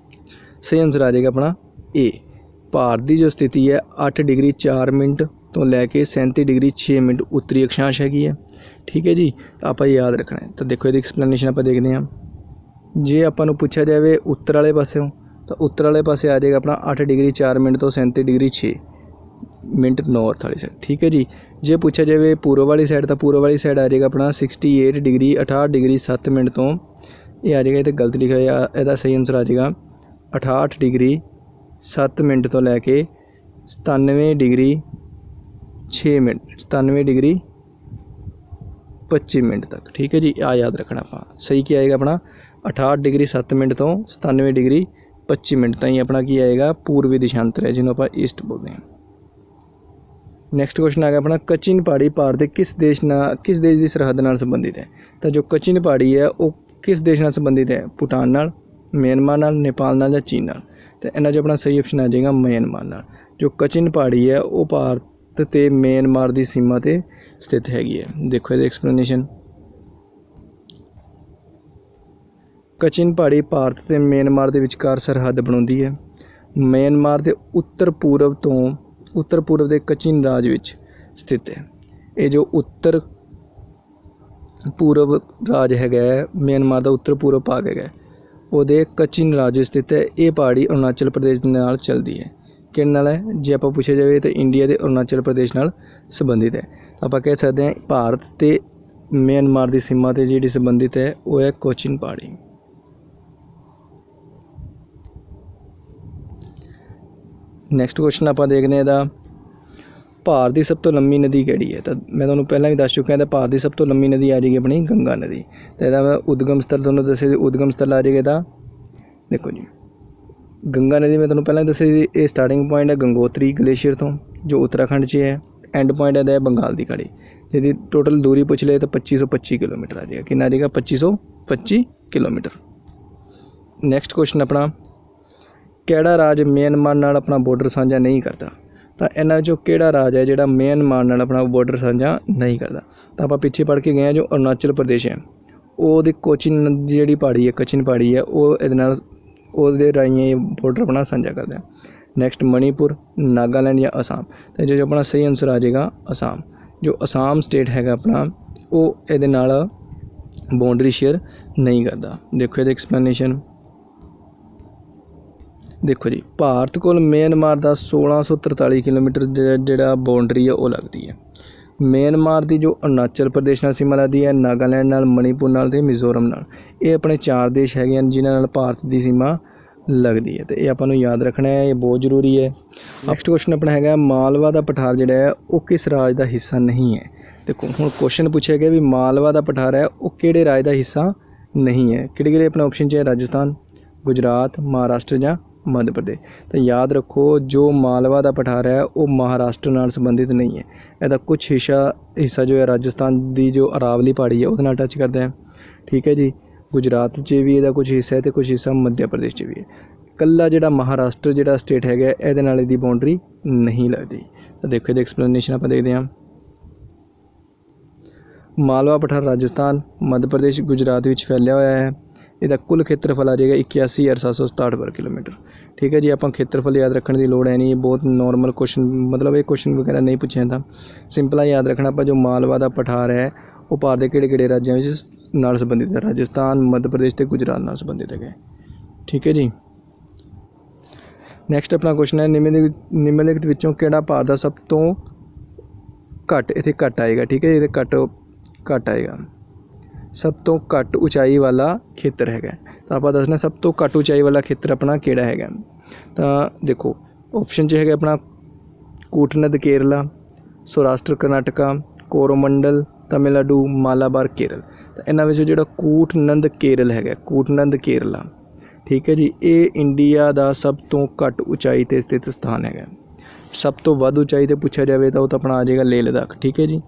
ਸਹੀ ਆਨਸਰ ਆ ਜਾਏਗਾ ਆਪਣਾ ਏ। ਭਾਰਤ ਦੀ ਜੋ ਸਥਿਤੀ ਹੈ 8 ਡਿਗਰੀ 4 ਮਿੰਟ ਤੋਂ ਲੈ ਕੇ 37 ਡਿਗਰੀ 6 ਮਿੰਟ ਉੱਤਰੀ ਅਕਸ਼ਾਂਸ਼ ਹੈਗੀ ਹੈ। ਠੀਕ ਹੈ ਜੀ। ਤਾਂ ਆਪਾਂ ਯਾਦ ਰੱਖਣਾ ਹੈ। ਤਾਂ ਦੇਖੋ ਇਹਦੀ ਐਕਸਪਲੇਨੇਸ਼ਨ ਆਪਾਂ ਦੇਖਦੇ ਹਾਂ। ਜੇ ਆਪਾਂ ਨੂੰ ਪੁੱਛਿਆ ਜਾਵੇ ਉੱਤਰ ਵਾਲੇ ਪਾਸਿਓਂ ਤਾਂ ਉੱਤਰ ਵਾਲੇ ਪਾਸੇ ਆ ਜਾਏਗਾ ਆਪਣਾ 8 ਡਿਗਰੀ 4 ਮਿੰਟ ਤੋਂ 37 ਡਿਗਰੀ 6 ਮਿੰਟ ਨੌਰਥ ਵਾਲੀ ਸਾਈਡ। ਠੀਕ ਹੈ ਜੀ। ਜੇ ਪੁੱਛਿਆ ਜਾਵੇ ਪੂਰਬ ਵਾਲੀ ਸਾਈਡ ਤਾਂ ਪੂਰਬ ਵਾਲੀ ਸਾਈਡ ਆ ਜਾਏਗਾ ਆਪਣਾ 68 ਡਿਗਰੀ 68 ਡਿਗਰੀ 7 ਮਿੰਟ ਤੋਂ, ਇਹ ਆ ਜਾਏਗਾ, ਇਹ ਤਾਂ ਗਲਤ ਲਿਖਿਆ ਹੋਇਆ, ਇਹਦਾ ਸਹੀ ਆਨਸਰ ਆ ਜਾਏਗਾ 68 ਡਿਗਰੀ 7 ਮਿੰਟ ਤੋਂ ਲੈ ਕੇ 97 ਡਿਗਰੀ 6 ਮਿੰਟ 97 ਡਿਗਰੀ 25 ਮਿੰਟ ਤੱਕ। ਠੀਕ ਹੈ ਜੀ। ਆ ਯਾਦ ਰੱਖਣਾ ਆਪਾਂ। ਸਹੀ ਕੀ ਆਏਗਾ ਆਪਣਾ 68 ਡਿਗਰੀ 7 ਮਿੰਟ ਤੋਂ 97 ਡਿਗਰੀ 25 ਮਿੰਟ ਤਾਈਂ ਆਪਣਾ ਕੀ ਆਏਗਾ? ਪੂਰਬੀ ਦਿਸ਼ਾਂਤਰ ਹੈ ਜਿਹਨੂੰ ਆਪਾਂ ਈਸਟ ਬੋਲਦੇ ਹਾਂ। ਨੈਕਸਟ ਕੁਐਸਚਨ ਆ ਗਿਆ ਆਪਣਾ ਕਚਿਨ ਪਹਾੜੀ ਭਾਰਤ ਦੇ ਕਿਸ ਦੇਸ਼ ਦੀ ਸਰਹੱਦ ਨਾਲ ਸੰਬੰਧਿਤ ਹੈ? ਤਾਂ ਜੋ ਕਚਿਨ ਪਹਾੜੀ ਹੈ ਉਹ ਕਿਸ ਦੇਸ਼ ਨਾਲ ਸੰਬੰਧਿਤ ਹੈ? ਭੂਟਾਨ ਨਾਲ, ਮਿਆਂਮਾਰ ਨਾਲ, ਨੇਪਾਲ ਨਾਲ ਜਾਂ ਚੀਨ ਨਾਲ? ਤਾਂ ਇਹਨਾਂ 'ਚ ਆਪਣਾ ਸਹੀ ਆਪਸ਼ਨ ਆ ਜਾਏਗਾ ਮਿਆਂਮਾਰ ਨਾਲ। ਜੋ ਕਚਿਨ ਪਹਾੜੀ ਹੈ ਉਹ ਭਾਰਤ ਤੇ ਮਿਆਂਮਾਰ ਦੀ ਸੀਮਾ ਤੇ ਸਥਿਤ ਹੈਗੀ ਹੈ। ਦੇਖੋ ਇਹਦੀ ਐਕਸਪਲੇਨੇਸ਼ਨ। ਕਚਿਨ ਪਹਾੜੀ ਭਾਰਤ ਤੇ ਮਿਆਂਮਾਰ ਦੇ ਵਿਚਕਾਰ ਸਰਹੱਦ ਬਣਾਉਂਦੀ ਹੈ। ਮਿਆਂਮਾਰ ਦੇ ਉੱਤਰ ਪੂਰਬ ਦੇ ਕਚਿਨ ਰਾਜ ਵਿੱਚ ਸਥਿਤ ਹੈ। ਇਹ ਜੋ ਉੱਤਰ ਪੂਰਬ ਰਾਜ ਹੈਗਾ ਹੈ, ਮਿਆਂਮਾਰ ਦਾ ਉੱਤਰ ਪੂਰਬ ਭਾਗ ਹੈਗਾ, ਉਹਦੇ ਕਚਿਨ ਰਾਜ ਵਿੱਚ ਸਥਿਤ ਹੈ। ਇਹ ਪਹਾੜੀ ਅਰੁਣਾਚਲ ਪ੍ਰਦੇਸ਼ ਦੇ ਨਾਲ ਚੱਲਦੀ ਹੈ। ਕਿਹੜੇ ਨਾਲ ਹੈ? ਜੇ ਆਪਾਂ ਪੁੱਛਿਆ ਜਾਵੇ ਤਾਂ ਇੰਡੀਆ ਦੇ ਅਰੁਣਾਚਲ ਪ੍ਰਦੇਸ਼ ਨਾਲ ਸੰਬੰਧਿਤ ਹੈ। ਆਪਾਂ ਕਹਿ ਸਕਦੇ ਹਾਂ ਭਾਰਤ ਤੇ ਮਿਆਂਮਾਰ ਦੀ ਸੀਮਾ ਤੇ ਜਿਹੜੀ ਸੰਬੰਧਿਤ ਹੈ ਉਹ ਹੈ ਕੋਚਿਨ ਪਹਾੜੀ। ਨੈਕਸਟ ਕੁਐਸਚਨ ਆਪਾਂ ਦੇਖਦੇ ਹਾਂ ਇਹਦਾ, ਭਾਰਤ ਦੀ ਸਭ ਤੋਂ ਲੰਮੀ ਨਦੀ ਕਿਹੜੀ ਹੈ? ਤਾਂ ਮੈਂ ਤੁਹਾਨੂੰ ਪਹਿਲਾਂ ਵੀ ਦੱਸ ਚੁੱਕਿਆ ਤਾਂ ਭਾਰਤ ਦੀ ਸਭ ਤੋਂ ਲੰਮੀ ਨਦੀ ਆ ਜਾਏਗੀ ਆਪਣੀ ਗੰਗਾ ਨਦੀ। ਅਤੇ ਇਹਦਾ ਮੈਂ ਉਦਗਮ ਸਥਲ ਤੁਹਾਨੂੰ ਦੱਸਿਆ, ਉਦਗਮ ਸਥਲ ਆ ਜਾਏਗਾ ਇਹਦਾ, ਦੇਖੋ ਜੀ ਗੰਗਾ ਨਦੀ ਮੈਂ ਤੁਹਾਨੂੰ ਪਹਿਲਾਂ ਦੱਸਿਆ ਸੀ, ਇਹ ਸਟਾਰਟਿੰਗ ਪੁਆਇੰਟ ਹੈ ਗੰਗੋਤਰੀ ਗਲੇਸ਼ੀਅਰ ਤੋਂ ਜੋ ਉੱਤਰਾਖੰਡ 'ਚ ਹੈ। ਐਂਡ ਪੁਆਇੰਟ ਇਹਦਾ ਹੈ ਬੰਗਾਲ ਦੀ ਖਾੜੀ। ਜਿਹਦੀ ਟੋਟਲ ਦੂਰੀ ਪੁੱਛ ਲਏ ਤਾਂ 2525 ਕਿਲੋਮੀਟਰ ਆ ਜਾਏਗਾ। ਕਿੰਨਾ ਆ ਜਾਏਗਾ? 2525 ਕਿਲੋਮੀਟਰ। ਨੈਕਸਟ ਕੁਐਸਚਨ ਆਪਣਾ, ਕਿਹੜਾ ਰਾਜ ਮਿਆਂਮਾਰ ਨਾਲ ਆਪਣਾ ਬਾਰਡਰ ਸਾਂਝਾ ਨਹੀਂ ਕਰਦਾ? ਤਾਂ ਇਹਨਾਂ ਵਿੱਚੋਂ ਕਿਹੜਾ ਰਾਜ ਹੈ ਜਿਹੜਾ ਮਿਆਂਮਾਰ ਨਾਲ ਆਪਣਾ ਬਾਰਡਰ ਸਾਂਝਾ ਨਹੀਂ ਕਰਦਾ? ਤਾਂ ਆਪਾਂ ਪਿੱਛੇ ਪੜ੍ਹ ਕੇ ਗਏ ਹਾਂ, ਜੋ ਅਰੁਣਾਚਲ ਪ੍ਰਦੇਸ਼ ਹੈ ਉਹਦੀ ਕੋਚਿਨ ਦੀ ਜਿਹੜੀ ਪਹਾੜੀ ਹੈ, ਕਚਿਨ ਪਹਾੜੀ ਹੈ, ਉਹ ਇਹਦੇ ਨਾਲ ਉਹਦੇ ਰਾਹੀਂ ਬਾਰਡਰ ਆਪਣਾ ਸਾਂਝਾ ਕਰਦੇ ਆ। ਨੈਕਸਟ ਮਣੀਪੁਰ, ਨਾਗਾਲੈਂਡ ਜਾਂ ਅਸਾਮ। ਅਤੇ ਜੋ ਆਪਣਾ ਸਹੀ ਆਨਸਰ ਆ ਜਾਏਗਾ ਅਸਾਮ। ਜੋ ਅਸਾਮ ਸਟੇਟ ਹੈਗਾ ਆਪਣਾ ਉਹ ਇਹਦੇ ਨਾਲ ਬਾਉਂਡਰੀ ਸ਼ੇਅਰ ਨਹੀਂ ਕਰਦਾ। ਦੇਖੋ ਇਹਦੀ ਐਕਸਪਲੇਨੇਸ਼ਨ। ਦੇਖੋ ਜੀ ਭਾਰਤ ਕੋਲ ਮਿਆਂਮਾਰ ਦਾ 1643 ਕਿਲੋਮੀਟਰ ਜਿਹੜਾ ਬਾਉਂਡਰੀ ਹੈ ਉਹ ਲੱਗਦੀ ਹੈ। ਮਿਆਂਮਾਰ ਦੀ ਜੋ ਅਰੁਣਾਚਲ ਪ੍ਰਦੇਸ਼ ਨਾਲ ਸੀਮਾ ਲੱਗਦੀ ਹੈ, ਨਾਗਾਲੈਂਡ ਨਾਲ, ਮਣੀਪੁਰ ਨਾਲ ਅਤੇ ਮਿਜ਼ੋਰਮ ਨਾਲ। ਇਹ ਆਪਣੇ 4 ਦੇਸ਼ ਹੈਗੇ ਹਨ ਜਿਨ੍ਹਾਂ ਨਾਲ ਭਾਰਤ ਦੀ ਸੀਮਾ ਲੱਗਦੀ ਹੈ, ਅਤੇ ਇਹ ਆਪਾਂ ਨੂੰ ਯਾਦ ਰੱਖਣਾ ਹੈ, ਇਹ ਬਹੁਤ ਜ਼ਰੂਰੀ ਹੈ। ਨੈਕਸਟ ਕੁਐਸਚਨ ਆਪਣਾ ਹੈਗਾ, ਮਾਲਵਾ ਦਾ ਪਠਾਰ ਜਿਹੜਾ ਹੈ ਉਹ ਕਿਸ ਰਾਜ ਦਾ ਹਿੱਸਾ ਨਹੀਂ ਹੈ? ਦੇਖੋ ਹੁਣ ਕੁਐਸਚਨ ਪੁੱਛਿਆ ਗਿਆ ਵੀ ਮਾਲਵਾ ਦਾ ਪਠਾਰ ਹੈ ਉਹ ਕਿਹੜੇ ਰਾਜ ਦਾ ਹਿੱਸਾ ਨਹੀਂ ਹੈ? ਕਿਹੜੇ ਆਪਣੇ ਆਪਸ਼ਨ 'ਚ ਹੈ? ਰਾਜਸਥਾਨ, ਗੁਜਰਾਤ, ਮਹਾਰਾਸ਼ਟਰ ਜਾਂ ਮੱਧ ਪ੍ਰਦੇਸ਼। ਤਾਂ ਯਾਦ ਰੱਖੋ ਜੋ ਮਾਲਵਾ ਦਾ ਪਠਾਰ ਹੈ ਉਹ ਮਹਾਰਾਸ਼ਟਰ ਨਾਲ ਸੰਬੰਧਿਤ ਨਹੀਂ ਹੈ। ਇਹਦਾ ਕੁਛ ਹਿੱਸਾ ਜੋ ਹੈ ਰਾਜਸਥਾਨ ਦੀ ਜੋ ਅਰਾਵਲੀ ਪਹਾੜੀ ਹੈ ਉਹਦੇ ਨਾਲ ਟੱਚ ਕਰਦਾ ਹੈ। ਠੀਕ ਹੈ ਜੀ। ਗੁਜਰਾਤ 'ਚ ਵੀ ਇਹਦਾ ਕੁਛ ਹਿੱਸਾ ਹੈ ਅਤੇ ਕੁਛ ਹਿੱਸਾ ਮੱਧ ਪ੍ਰਦੇਸ਼ 'ਚ ਵੀ ਹੈ। ਇਕੱਲਾ ਜਿਹੜਾ ਮਹਾਰਾਸ਼ਟਰ ਜਿਹੜਾ ਸਟੇਟ ਹੈਗਾ ਇਹਦੇ ਨਾਲ ਇਹਦੀ ਬਾਉਂਡਰੀ ਨਹੀਂ ਲੱਗਦੀ। ਤਾਂ ਦੇਖੋ ਇਹਦੀ ਐਕਸਪਲੇਨੇਸ਼ਨ ਆਪਾਂ ਦੇਖਦੇ ਹਾਂ। ਮਾਲਵਾ ਪਠਾਰ ਰਾਜਸਥਾਨ, ਮੱਧ ਪ੍ਰਦੇਸ਼, ਗੁਜਰਾਤ ਵਿੱਚ ਫੈਲਿਆ ਹੋਇਆ ਹੈ। ਇਹਦਾ ਕੁੱਲ ਖੇਤਰਫਲ ਆ ਜਾਏਗਾ 81,767 ਵਰਗ ਕਿਲੋਮੀਟਰ। ਠੀਕ ਹੈ ਜੀ। ਆਪਾਂ ਖੇਤਰਫਲ ਯਾਦ ਰੱਖਣ ਦੀ ਲੋੜ ਹੈ ਨਹੀਂ, ਇਹ ਬਹੁਤ ਨੋਰਮਲ ਕੁਐਸਚਨ, ਮਤਲਬ ਇਹ ਕੁਐਸਚਨ ਵਗੈਰਾ ਨਹੀਂ ਪੁੱਛਿਆ ਜਾਂਦਾ। ਸਿੰਪਲ ਯਾਦ ਰੱਖਣਾ ਆਪਾਂ ਜੋ ਮਾਲਵਾ ਦਾ ਪਠਾਰ ਹੈ ਉਹ ਭਾਰਤ ਦੇ ਕਿਹੜੇ ਰਾਜਾਂ ਵਿੱਚ ਨਾਲ ਸੰਬੰਧਿਤ ਹੈ? ਰਾਜਸਥਾਨ, ਮੱਧ ਪ੍ਰਦੇਸ਼ ਅਤੇ ਗੁਜਰਾਤ ਨਾਲ ਸੰਬੰਧਿਤ ਹੈਗਾ। ਠੀਕ ਹੈ ਜੀ। ਨੈਕਸਟ ਆਪਣਾ ਕੁਐਸਚਨ ਹੈ, ਨਿਮਨਲਿਖਤ ਵਿੱਚੋਂ ਕਿਹੜਾ ਭਾਰਤ ਦਾ ਸਭ ਤੋਂ ਘੱਟ, ਇੱਥੇ ਘੱਟ ਆਏਗਾ। ਠੀਕ ਹੈ, ਇਹਦੇ ਘੱਟ ਆਏਗਾ, ਸਭ ਤੋਂ ਘੱਟ ਉਚਾਈ ਵਾਲਾ ਖੇਤਰ ਹੈਗਾ। ਤਾਂ ਆਪਾਂ ਦੱਸਣਾ ਸਭ ਤੋਂ ਘੱਟ ਉਚਾਈ ਵਾਲਾ ਖੇਤਰ ਆਪਣਾ ਕਿਹੜਾ ਹੈਗਾ। ਤਾਂ ਦੇਖੋ ਆਪਸ਼ਨ 'ਚ ਹੈਗਾ ਆਪਣਾ ਕੂਟਨਦ ਕੇਰਲਾ, ਸੌਰਾਸ਼ਟਰ ਕਰਨਾਟਕਾ, ਕੋਰੋਮੰਡਲ ਤਮਿਲਨਾਡੂ, ਮਾਲਾਬਾਰ ਕੇਰਲ। ਤਾਂ ਇਹਨਾਂ ਵਿੱਚੋਂ ਜਿਹੜਾ ਕੂਟਨੰਦ ਕੇਰਲ ਹੈਗਾ, ਕੂਟਨੰਦ ਕੇਰਲਾ, ਠੀਕ ਹੈ ਜੀ, ਇਹ ਇੰਡੀਆ ਦਾ ਸਭ ਤੋਂ ਘੱਟ ਉਚਾਈ 'ਤੇ ਸਥਿਤ ਸਥਾਨ ਹੈਗਾ। ਸਭ ਤੋਂ ਵੱਧ ਉਚਾਈ 'ਤੇ ਪੁੱਛਿਆ ਜਾਵੇ ਤਾਂ ਉਹ ਤਾਂ ਆਪਣਾ ਆ ਜਾਏਗਾ ਲੇਹ ਲਦਾਖ। ਠੀਕ ਹੈ ਜੀ।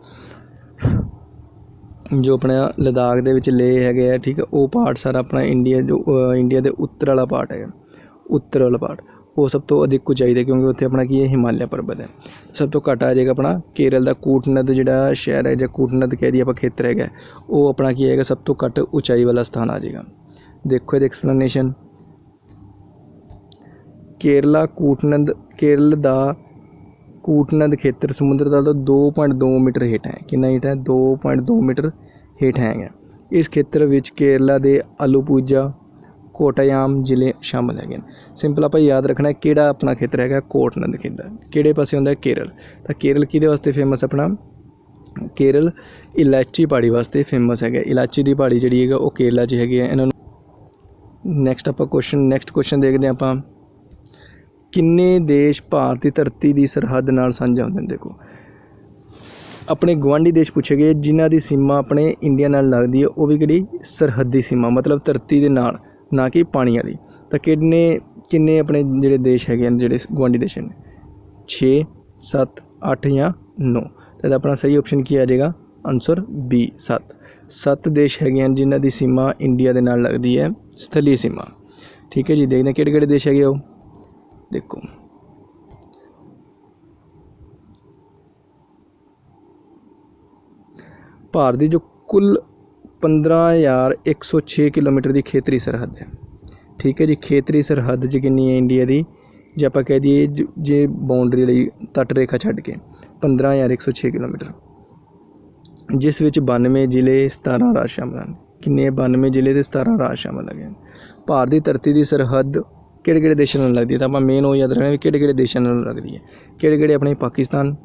ਜੋ ਆਪਣਾ ਲਦਾਖ ਦੇ ਵਿੱਚ ਲੇਹ ਹੈਗੇ ਆ, ਠੀਕ ਹੈ, ਉਹ ਪਾਰਟ ਸਾਰਾ ਆਪਣਾ ਇੰਡੀਆ ਦੇ ਉੱਤਰ ਵਾਲਾ ਪਾਰਟ ਹੈਗਾ। ਉੱਤਰ ਵਾਲਾ ਪਾਰਟ ਉਹ ਸਭ ਤੋਂ ਅਧਿਕ ਉਚਾਈ 'ਤੇ, ਕਿਉਂਕਿ ਉੱਥੇ ਆਪਣਾ ਕੀ ਹੈ ਹਿਮਾਲਿਆ ਪਰਬਤ ਹੈ। ਸਭ ਤੋਂ ਘੱਟ ਆ ਜਾਏਗਾ ਆਪਣਾ ਕੇਰਲ ਦਾ ਕੂਟਨਦ ਜਿਹੜਾ ਸ਼ਹਿਰ ਹੈ ਜਾਂ ਕੂਟਨਦ ਕਹਿ ਦਈਏ ਆਪਾਂ ਖੇਤਰ ਹੈਗਾ, ਉਹ ਆਪਣਾ ਕੀ ਹੈਗਾ ਸਭ ਤੋਂ ਘੱਟ ਉਚਾਈ ਵਾਲਾ ਸਥਾਨ ਆ ਜਾਏਗਾ। ਦੇਖੋ ਇਹਦੀ ਐਕਸਪਲੇਨੇਸ਼ਨ। ਕੇਰਲ ਦਾ ਕੂਟਨਦ ਖੇਤਰ ਸਮੁੰਦਰ ਤਲ ਤੋਂ 2.2 ਮੀਟਰ ਹੇਠ ਹੈ। ਕਿੰਨਾ ਹੇਠ ਹੈ? 2.2 ਮੀਟਰ ਹੇਠ ਹੈਗਾ। ਇਸ ਖੇਤਰ ਵਿੱਚ ਕੇਰਲਾ ਦੇ ਅਲੂਪੂਜਾ, ਕੋਟਾਯਾਮ ਜ਼ਿਲ੍ਹੇ ਸ਼ਾਮਲ ਹੈਗੇ ਨੇ। ਸਿੰਪਲ ਆਪਾਂ ਯਾਦ ਰੱਖਣਾ ਕਿਹੜਾ ਆਪਣਾ ਖੇਤਰ ਹੈਗਾ ਕੋਟਨਦ ਖੇਤਰ, ਕਿਹੜੇ ਪਾਸੇ ਹੁੰਦਾ ਕੇਰਲ। ਤਾਂ ਕੇਰਲ ਕਿਹਦੇ ਵਾਸਤੇ ਫੇਮਸ ਆਪਣਾ? ਕੇਰਲ ਇਲਾਇਚੀ ਪਹਾੜੀ ਵਾਸਤੇ ਫੇਮਸ ਹੈਗਾ। ਇਲਾਇਚੀ ਦੀ ਪਹਾੜੀ ਜਿਹੜੀ ਹੈਗਾ ਉਹ ਕੇਰਲਾ 'ਚ ਹੈਗੀ ਹੈ। ਇਹਨਾਂ ਨੂੰ ਨੈਕਸਟ ਕੁਐਸਚਨ ਦੇਖਦੇ ਹਾਂ ਆਪਾਂ। ਕਿੰਨੇ ਦੇਸ਼ ਭਾਰਤ ਦੀ ਧਰਤੀ ਦੀ ਸਰਹੱਦ ਨਾਲ ਸਾਂਝਾ ਹੁੰਦੇ ਨੇ? ਦੇਖੋ ਆਪਣੇ ਗੁਆਂਢੀ ਦੇਸ਼ ਪੁੱਛੇ ਗਏ ਜਿਨ੍ਹਾਂ ਦੀ ਸੀਮਾ ਆਪਣੇ ਇੰਡੀਆ ਨਾਲ ਲੱਗਦੀ ਹੈ, ਉਹ ਵੀ ਕਿਹੜੀ ਸਰਹੱਦੀ ਸੀਮਾ, ਮਤਲਬ ਧਰਤੀ ਦੇ ਨਾਲ, ਨਾ ਕਿ ਪਾਣੀ ਵਾਲੀ। ਤਾਂ ਕਿੰਨੇ ਆਪਣੇ ਜਿਹੜੇ ਦੇਸ਼ ਹੈਗੇ ਹਨ, ਜਿਹੜੇ ਗੁਆਂਢੀ ਦੇਸ਼ ਨੇ? 6, 7, 8 ਜਾਂ 9। ਤਾਂ ਇਹਦਾ ਆਪਣਾ ਸਹੀ ਆਪਸ਼ਨ ਕੀ ਆ ਜਾਏਗਾ? ਆਨਸਰ B 7 ਦੇਸ਼ ਹੈਗੇ ਹਨ ਜਿਨ੍ਹਾਂ ਦੀ ਸੀਮਾ ਇੰਡੀਆ ਦੇ ਨਾਲ ਲੱਗਦੀ ਹੈ, ਸਥਲੀ ਸੀਮਾ। ਠੀਕ ਹੈ ਜੀ। ਦੇਖਦੇ ਹਾਂ ਕਿਹੜੇ ਦੇਸ਼ ਹੈਗੇ ਉਹ। ਦੇਖੋ ਭਾਰਤ ਦੀ ਜੋ ਕੁੱਲ 15,106 ਕਿਲੋਮੀਟਰ ਦੀ ਖੇਤਰੀ ਸਰਹੱਦ ਹੈ। ਠੀਕ ਹੈ ਜੀ, ਖੇਤਰੀ ਸਰਹੱਦ 'ਚ ਕਿੰਨੀ ਹੈ ਇੰਡੀਆ ਦੀ, ਜੇ ਆਪਾਂ ਕਹਿ ਦਈਏ ਜੇ ਬਾਉਂਡਰੀ ਲਈ ਤੱਟ ਰੇਖਾ ਛੱਡ ਕੇ 15,106 ਕਿਲੋਮੀਟਰ, ਜਿਸ ਵਿੱਚ 92 ਜ਼ਿਲ੍ਹੇ 17 ਰਾਜ ਸ਼ਾਮਲ ਹਨ। ਕਿੰਨੇ 92 ਜ਼ਿਲ੍ਹੇ ਅਤੇ 17 ਰਾਜ ਸ਼ਾਮਲ ਹੈਗੇ ਹਨ। ਭਾਰਤ ਦੀ ਧਰਤੀ ਦੀ ਸਰਹੱਦ ਕਿਹੜੇ ਦੇਸ਼ਾਂ ਨਾਲ ਲੱਗਦੀ ਹੈ, ਤਾਂ ਆਪਾਂ ਮੇਨ ਉਹ ਯਾਦ ਰੱਖਣਾ ਵੀ ਕਿਹੜੇ ਦੇਸ਼ਾਂ ਨਾਲ ਲੱਗਦੀ ਹੈ। ਕਿਹੜੇ ਆਪਣੇ ਪਾਕਿਸਤਾਨ,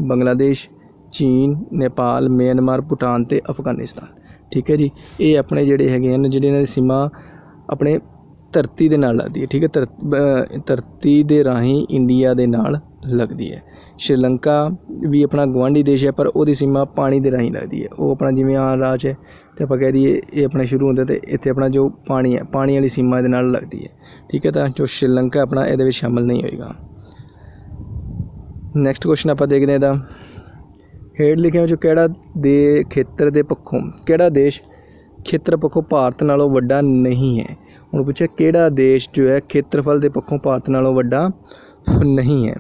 ਬੰਗਲਾਦੇਸ਼, ਚੀਨ, ਨੇਪਾਲ, ਮਿਆਂਮਾਰ, ਭੂਟਾਨ ਅਤੇ ਅਫਗਾਨਿਸਤਾਨ। ਠੀਕ ਹੈ ਜੀ, ਇਹ ਆਪਣੇ ਜਿਹੜੇ ਹੈਗੇ ਹਨ, ਜਿਹੜੇ ਇਹਨਾਂ ਦੀ ਸੀਮਾ ਆਪਣੇ ਧਰਤੀ ਦੇ ਨਾਲ ਲੱਗਦੀ ਹੈ। ਠੀਕ ਹੈ, ਧਰਤੀ ਦੇ ਰਾਹੀਂ ਇੰਡੀਆ ਦੇ ਨਾਲ ਲੱਗਦੀ ਹੈ। ਸ਼੍ਰੀਲੰਕਾ ਵੀ ਆਪਣਾ ਗੁਆਂਢੀ ਦੇਸ਼ ਹੈ, ਪਰ ਉਹਦੀ ਸੀਮਾ ਪਾਣੀ ਦੇ ਰਾਹੀਂ ਲੱਗਦੀ ਹੈ। ਉਹ ਆਪਣਾ ਜਿਵੇਂ ਆ ਰਾਜ ਹੈ ਅਤੇ ਆਪਾਂ ਕਹਿ ਦਈਏ ਇਹ ਆਪਣੇ ਸ਼ੁਰੂ ਹੁੰਦਾ ਅਤੇ ਇੱਥੇ ਆਪਣਾ ਜੋ ਪਾਣੀ ਹੈ, ਪਾਣੀ ਵਾਲੀ ਸੀਮਾ ਦੇ ਨਾਲ ਲੱਗਦੀ ਹੈ। ਠੀਕ ਹੈ, ਤਾਂ ਜੋ ਸ਼੍ਰੀਲੰਕਾ ਆਪਣਾ ਇਹਦੇ ਵਿੱਚ ਸ਼ਾਮਲ ਨਹੀਂ ਹੋਏਗਾ। ਨੈਕਸਟ ਕੁਐਸਚਨ ਆਪਾਂ ਦੇਖਦੇ ਹਾਂ, ਇਹਦਾ ਹੇਠ ਲਿਖਿਆਂ ਵਿੱਚੋਂ ਕਿਹੜਾ ਦੇ ਖੇਤਰ ਦੇ ਪੱਖੋਂ, ਕਿਹੜਾ ਦੇਸ਼ ਖੇਤਰ ਪੱਖੋਂ ਭਾਰਤ ਨਾਲੋਂ ਵੱਡਾ ਨਹੀਂ ਹੈ। ਹੁਣ ਪੁੱਛਿਆ ਕਿਹੜਾ ਦੇਸ਼ ਜੋ ਹੈ ਖੇਤਰਫਲ ਦੇ ਪੱਖੋਂ ਭਾਰਤ ਨਾਲੋਂ ਵੱਡਾ ਨਹੀਂ ਹੈ,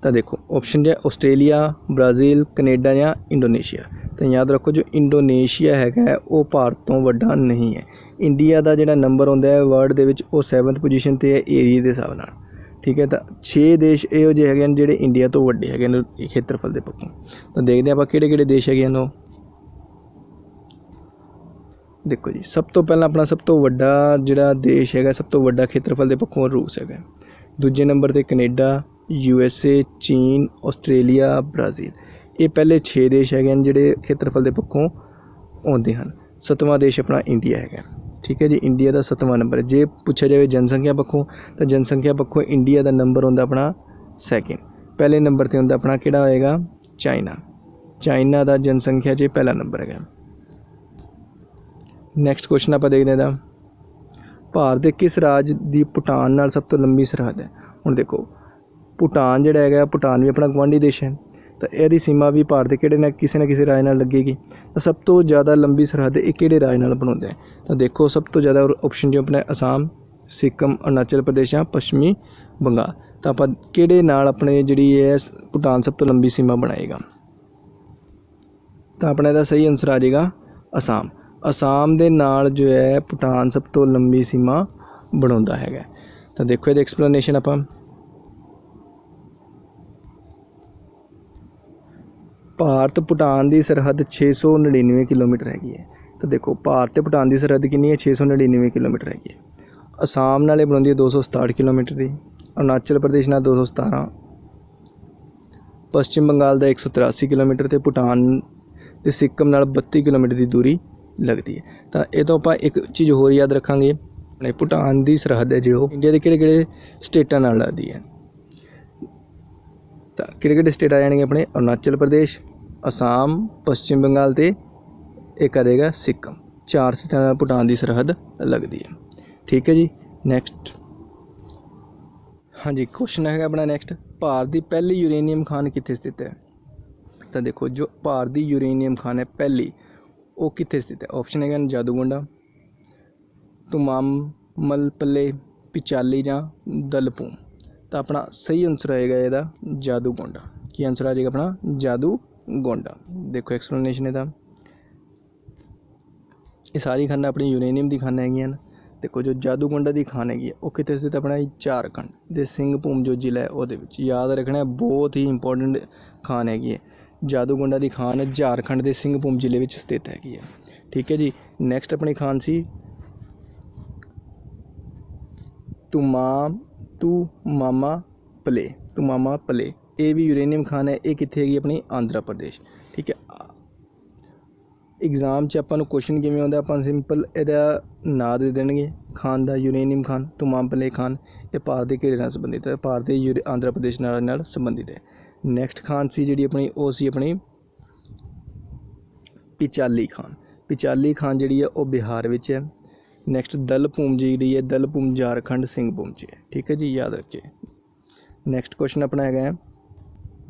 ਤਾਂ ਦੇਖੋ ਆਪਸ਼ਨ ਜੇ ਆਸਟ੍ਰੇਲੀਆ, ਬ੍ਰਾਜ਼ੀਲ, ਕੈਨੇਡਾ ਜਾਂ ਇੰਡੋਨੇਸ਼ੀਆ। ਤਾਂ ਯਾਦ ਰੱਖੋ ਜੋ ਇੰਡੋਨੇਸ਼ੀਆ ਹੈਗਾ ਉਹ ਭਾਰਤ ਤੋਂ ਵੱਡਾ ਨਹੀਂ ਹੈ। ਇੰਡੀਆ ਦਾ ਜਿਹੜਾ ਨੰਬਰ ਹੁੰਦਾ ਹੈ ਵਰਲਡ ਦੇ ਵਿੱਚ ਉਹ 7th ਪੋਜੀਸ਼ਨ 'ਤੇ ਹੈ ਏਰੀਏ ਦੇ ਹਿਸਾਬ ਨਾਲ। ਠੀਕ ਹੈ, ਤਾਂ 6 ਦੇਸ਼ ਇਹੋ ਜਿਹੇ ਹੈਗੇ ਹਨ ਜਿਹੜੇ ਇੰਡੀਆ ਤੋਂ ਵੱਡੇ ਹੈਗੇ ਨੇ ਖੇਤਰਫਲ ਦੇ ਪੱਖੋਂ। ਤਾਂ ਦੇਖਦੇ ਆਪਾਂ ਕਿਹੜੇ ਦੇਸ਼ ਹੈਗੇ ਹਨ ਉਹ। ਦੇਖੋ ਜੀ, ਸਭ ਤੋਂ ਪਹਿਲਾਂ ਆਪਣਾ ਸਭ ਤੋਂ ਵੱਡਾ ਜਿਹੜਾ ਦੇਸ਼ ਹੈਗਾ, ਸਭ ਤੋਂ ਵੱਡਾ ਖੇਤਰਫਲ ਦੇ ਪੱਖੋਂ ਰੂਸ ਹੈਗਾ। ਦੂਜੇ ਨੰਬਰ 'ਤੇ ਕੈਨੇਡਾ, USA, ਚੀਨ, ਆਸਟ੍ਰੇਲੀਆ, ਬ੍ਰਾਜ਼ੀਲ। ਇਹ ਪਹਿਲੇ 6 ਦੇਸ਼ ਹੈਗੇ ਹਨ ਜਿਹੜੇ ਖੇਤਰਫਲ ਦੇ ਪੱਖੋਂ ਆਉਂਦੇ ਹਨ। 7ਵਾਂ ਦੇਸ਼ ਆਪਣਾ ਇੰਡੀਆ ਹੈਗਾ। ਠੀਕ ਹੈ ਜੀ, ਇੰਡੀਆ ਦਾ 7ਵਾਂ ਨੰਬਰ। ਜੇ ਪੁੱਛਿਆ ਜਾਵੇ ਜਨਸੰਖਿਆ ਪੱਖੋਂ, ਤਾਂ ਜਨਸੰਖਿਆ ਪੱਖੋਂ ਇੰਡੀਆ ਦਾ ਨੰਬਰ ਹੁੰਦਾ ਆਪਣਾ 2nd। ਪਹਿਲੇ ਨੰਬਰ 'ਤੇ ਹੁੰਦਾ ਆਪਣਾ ਕਿਹੜਾ ਹੋਏਗਾ, ਚਾਈਨਾ। ਚਾਈਨਾ ਦਾ ਜਨਸੰਖਿਆ 'ਚ ਪਹਿਲਾ ਨੰਬਰ ਹੈਗਾ। ਨੈਕਸਟ ਕੁਐਸਚਨ ਆਪਾਂ ਦੇਖਦੇ ਹਾਂ, ਭਾਰਤ ਦੇ ਕਿਸ ਰਾਜ ਦੀ ਭੂਟਾਨ ਨਾਲ ਸਭ ਤੋਂ ਲੰਬੀ ਸਰਹੱਦ ਹੈ। ਹੁਣ ਦੇਖੋ ਭੂਟਾਨ ਜਿਹੜਾ ਹੈਗਾ, ਭੂਟਾਨ ਵੀ ਆਪਣਾ ਗੁਆਂਢੀ ਦੇਸ਼ ਹੈ, ਤਾਂ ਇਹਦੀ ਸੀਮਾ ਵੀ ਭਾਰਤ ਦੇ ਕਿਹੜੇ ਨਾ ਕਿਸੇ ਰਾਜ ਨਾਲ ਲੱਗੇਗੀ। ਤਾਂ ਸਭ ਤੋਂ ਜ਼ਿਆਦਾ ਲੰਬੀ ਸਰਹੱਦ ਇਹ ਕਿਹੜੇ ਰਾਜ ਨਾਲ ਬਣਾਉਂਦਾ ਹੈ, ਤਾਂ ਦੇਖੋ ਸਭ ਤੋਂ ਜ਼ਿਆਦਾ ਆਪਸ਼ਨ ਜੋ ਆਪਣਾ ਅਸਾਮ, ਸਿੱਕਮ, ਅਰੁਣਾਚਲ ਪ੍ਰਦੇਸ਼ ਜਾਂ ਪੱਛਮੀ ਬੰਗਾਲ। ਤਾਂ ਆਪਾਂ ਕਿਹੜੇ ਨਾਲ ਆਪਣੇ ਜਿਹੜੀ ਹੈ ਭੂਟਾਨ ਸਭ ਤੋਂ ਲੰਬੀ ਸੀਮਾ ਬਣਾਏਗਾ, ਤਾਂ ਆਪਣਾ ਇਹਦਾ ਸਹੀ ਆਨਸਰ ਆ ਜਾਏਗਾ ਅਸਾਮ। ਅਸਾਮ ਦੇ ਨਾਲ ਜੋ ਹੈ ਭੂਟਾਨ ਸਭ ਤੋਂ ਲੰਬੀ ਸੀਮਾ ਬਣਾਉਂਦਾ ਹੈਗਾ। ਤਾਂ ਦੇਖੋ ਇਹਦੀ ਐਕਸਪਲੇਨੇਸ਼ਨ ਆਪਾਂ। ਭਾਰਤ ਭੂਟਾਨ ਦੀ ਸਰਹੱਦ 699 ਕਿਲੋਮੀਟਰ ਹੈਗੀ ਹੈ। ਤਾਂ ਦੇਖੋ ਭਾਰਤ ਅਤੇ ਭੂਟਾਨ ਦੀ ਸਰਹੱਦ ਕਿੰਨੀ ਹੈ, 699 ਕਿਲੋਮੀਟਰ ਹੈਗੀ ਹੈ। ਅਸਾਮ ਨਾਲ ਇਹ ਬਣਾਉਂਦੀ ਹੈ 267 ਕਿਲੋਮੀਟਰ ਦੀ, ਅਰੁਣਾਚਲ ਪ੍ਰਦੇਸ਼ ਨਾਲ 217, ਪੱਛਮੀ ਬੰਗਾਲ ਦਾ 183 ਕਿਲੋਮੀਟਰ ਅਤੇ ਭੂਟਾਨ ਅਤੇ ਸਿੱਕਮ ਨਾਲ 32 ਕਿਲੋਮੀਟਰ ਦੀ ਦੂਰੀ ਲੱਗਦੀ ਹੈ। ਤਾਂ ਇਹ ਤੋਂ ਆਪਾਂ ਇੱਕ ਚੀਜ਼ ਹੋਰ ਯਾਦ ਰੱਖਾਂਗੇ, ਆਪਣੇ ਭੂਟਾਨ ਦੀ ਸਰਹੱਦ ਹੈ ਜੋ ਇੰਡੀਆ ਦੇ ਕਿਹੜੇ ਸਟੇਟਾਂ ਨਾਲ ਲੱਗਦੀ ਹੈ। ਤਾਂ ਕਿਹੜੇ ਸਟੇਟ ਆ ਜਾਣਗੇ ਆਪਣੇ, ਅਰੁਣਾਚਲ ਪ੍ਰਦੇਸ਼, ਅਸਾਮ, ਪੱਛਮੀ ਬੰਗਾਲ ਅਤੇ ਇਹ ਕਰੇਗਾ ਸਿੱਕਮ। 4 ਸਟੇਟਾਂ ਨਾਲ ਭੂਟਾਨ ਦੀ ਸਰਹੱਦ ਲੱਗਦੀ ਹੈ। ਠੀਕ ਹੈ ਜੀ, ਨੈਕਸਟ ਹਾਂਜੀ ਕੁਐਸਚਨ ਹੈਗਾ ਆਪਣਾ ਨੈਕਸਟ, ਭਾਰਤ ਦੀ ਪਹਿਲੀ ਯੂਰੇਨੀਅਮ ਖਾਨ ਕਿੱਥੇ ਸਥਿਤ ਹੈ। ਤਾਂ ਦੇਖੋ ਜੋ ਭਾਰਤ ਦੀ ਯੂਰੇਨੀਅਮ ਖਾਨ ਹੈ ਪਹਿਲੀ, ਉਹ ਕਿੱਥੇ ਸਥਿਤ ਹੈ। ਆਪਸ਼ਨ ਹੈਗਾ ਜਾਦੂਗੋਂਡਾ, ਤੁਮਾਮਲਪਲੇ, ਪਿਚਾਲੀ ਜਾਂ ਦਲਪੂਮ। ਤਾਂ ਆਪਣਾ ਸਹੀ ਆਨਸਰ ਆਏਗਾ ਇਹਦਾ ਜਾਦੂਗੋਂਡਾ। ਕੀ ਆਨਸਰ ਆ ਜਾਏਗਾ ਆਪਣਾ ਜਾਦੂਗੋਂਡਾ। ਦੇਖੋ ਐਕਸਪਲੇਨੇਸ਼ਨ ਇਹਦਾ, ਇਹ ਸਾਰੀ ਖਾਨਾਂ ਆਪਣੀ ਯੂਰੇਨੀਅਮ ਦੀ ਖਾਨਾਂ ਹੈਗੀਆਂ ਹਨ। ਦੇਖੋ ਜੋ ਜਾਦੂਗੋਂਡਾ ਦੀ ਖਾਨ ਹੈਗੀ ਹੈ ਉਹ ਕਿੱਥੇ ਸਥਿਤ ਆਪਣਾ ਝਾਰਖੰਡ ਦੇ ਸਿੰਘਭੂਮ ਜੋ ਜ਼ਿਲ੍ਹਾ ਹੈ ਉਹਦੇ ਵਿੱਚ। ਯਾਦ ਰੱਖਣਾ ਬਹੁਤ ਹੀ ਇੰਪੋਰਟੈਂਟ ਖਾਨ ਹੈਗੀ ਹੈ। ਜਾਦੂਗੋਂਡਾ ਦੀ ਖਾਨ ਝਾਰਖੰਡ ਦੇ ਸਿੰਘਭੂਮ ਜ਼ਿਲ੍ਹੇ ਵਿੱਚ ਸਥਿਤ ਹੈਗੀ ਹੈ। ਠੀਕ ਹੈ ਜੀ, ਨੈਕਸਟ ਆਪਣੀ ਖਾਨ ਸੀ ਤੁਮਾਮਾਪਲੇ। ਇਹ ਵੀ ਯੂਰੇਨੀਅਮ ਖਾਨ ਹੈ। ਇਹ ਕਿੱਥੇ ਹੈਗੀ ਆਪਣੀ ਆਂਧਰਾ ਪ੍ਰਦੇਸ਼। ਠੀਕ ਹੈ, ਐਗਜ਼ਾਮ 'ਚ ਆਪਾਂ ਨੂੰ ਕੁਐਸਚਨ ਕਿਵੇਂ ਆਉਂਦਾ, ਆਪਾਂ ਸਿੰਪਲ ਇਹਦਾ ਨਾਂ ਦੇ ਦੇਣਗੇ ਖਾਨ ਦਾ, ਯੂਰੇਨੀਅਮ ਖਾਨ, ਤੁਮਾਮਪਲੇ ਖਾਨ। ਇਹ ਭਾਰਤ ਦੇ ਕਿਹੜੇ ਨਾਲ ਸੰਬੰਧਿਤ ਹੈ, ਭਾਰਤ ਦੇ ਆਂਧਰਾ ਪ੍ਰਦੇਸ਼ ਨਾਲ ਸੰਬੰਧਿਤ ਹੈ। ਨੈਕਸਟ ਖਾਨ ਸੀ ਜਿਹੜੀ ਆਪਣੀ ਉਹ ਸੀ ਆਪਣੀ ਪਿਚਾਲੀ ਖਾਨ। ਪਿਚਾਲੀ ਖਾਨ ਜਿਹੜੀ ਹੈ ਉਹ ਬਿਹਾਰ ਵਿੱਚ ਹੈ। ਨੈਕਸਟ ਦਲਪੂਮ ਜਿਹੜੀ ਹੈ, ਦਲਪੂਮ ਝਾਰਖੰਡ ਸਿੰਘਭੂਮ 'ਚ ਹੈ। ਠੀਕ ਹੈ ਜੀ, ਯਾਦ ਰੱਖिए। ਨੈਕਸਟ ਕੁਐਸਚਨ ਆਪਣਾ ਹੈਗਾ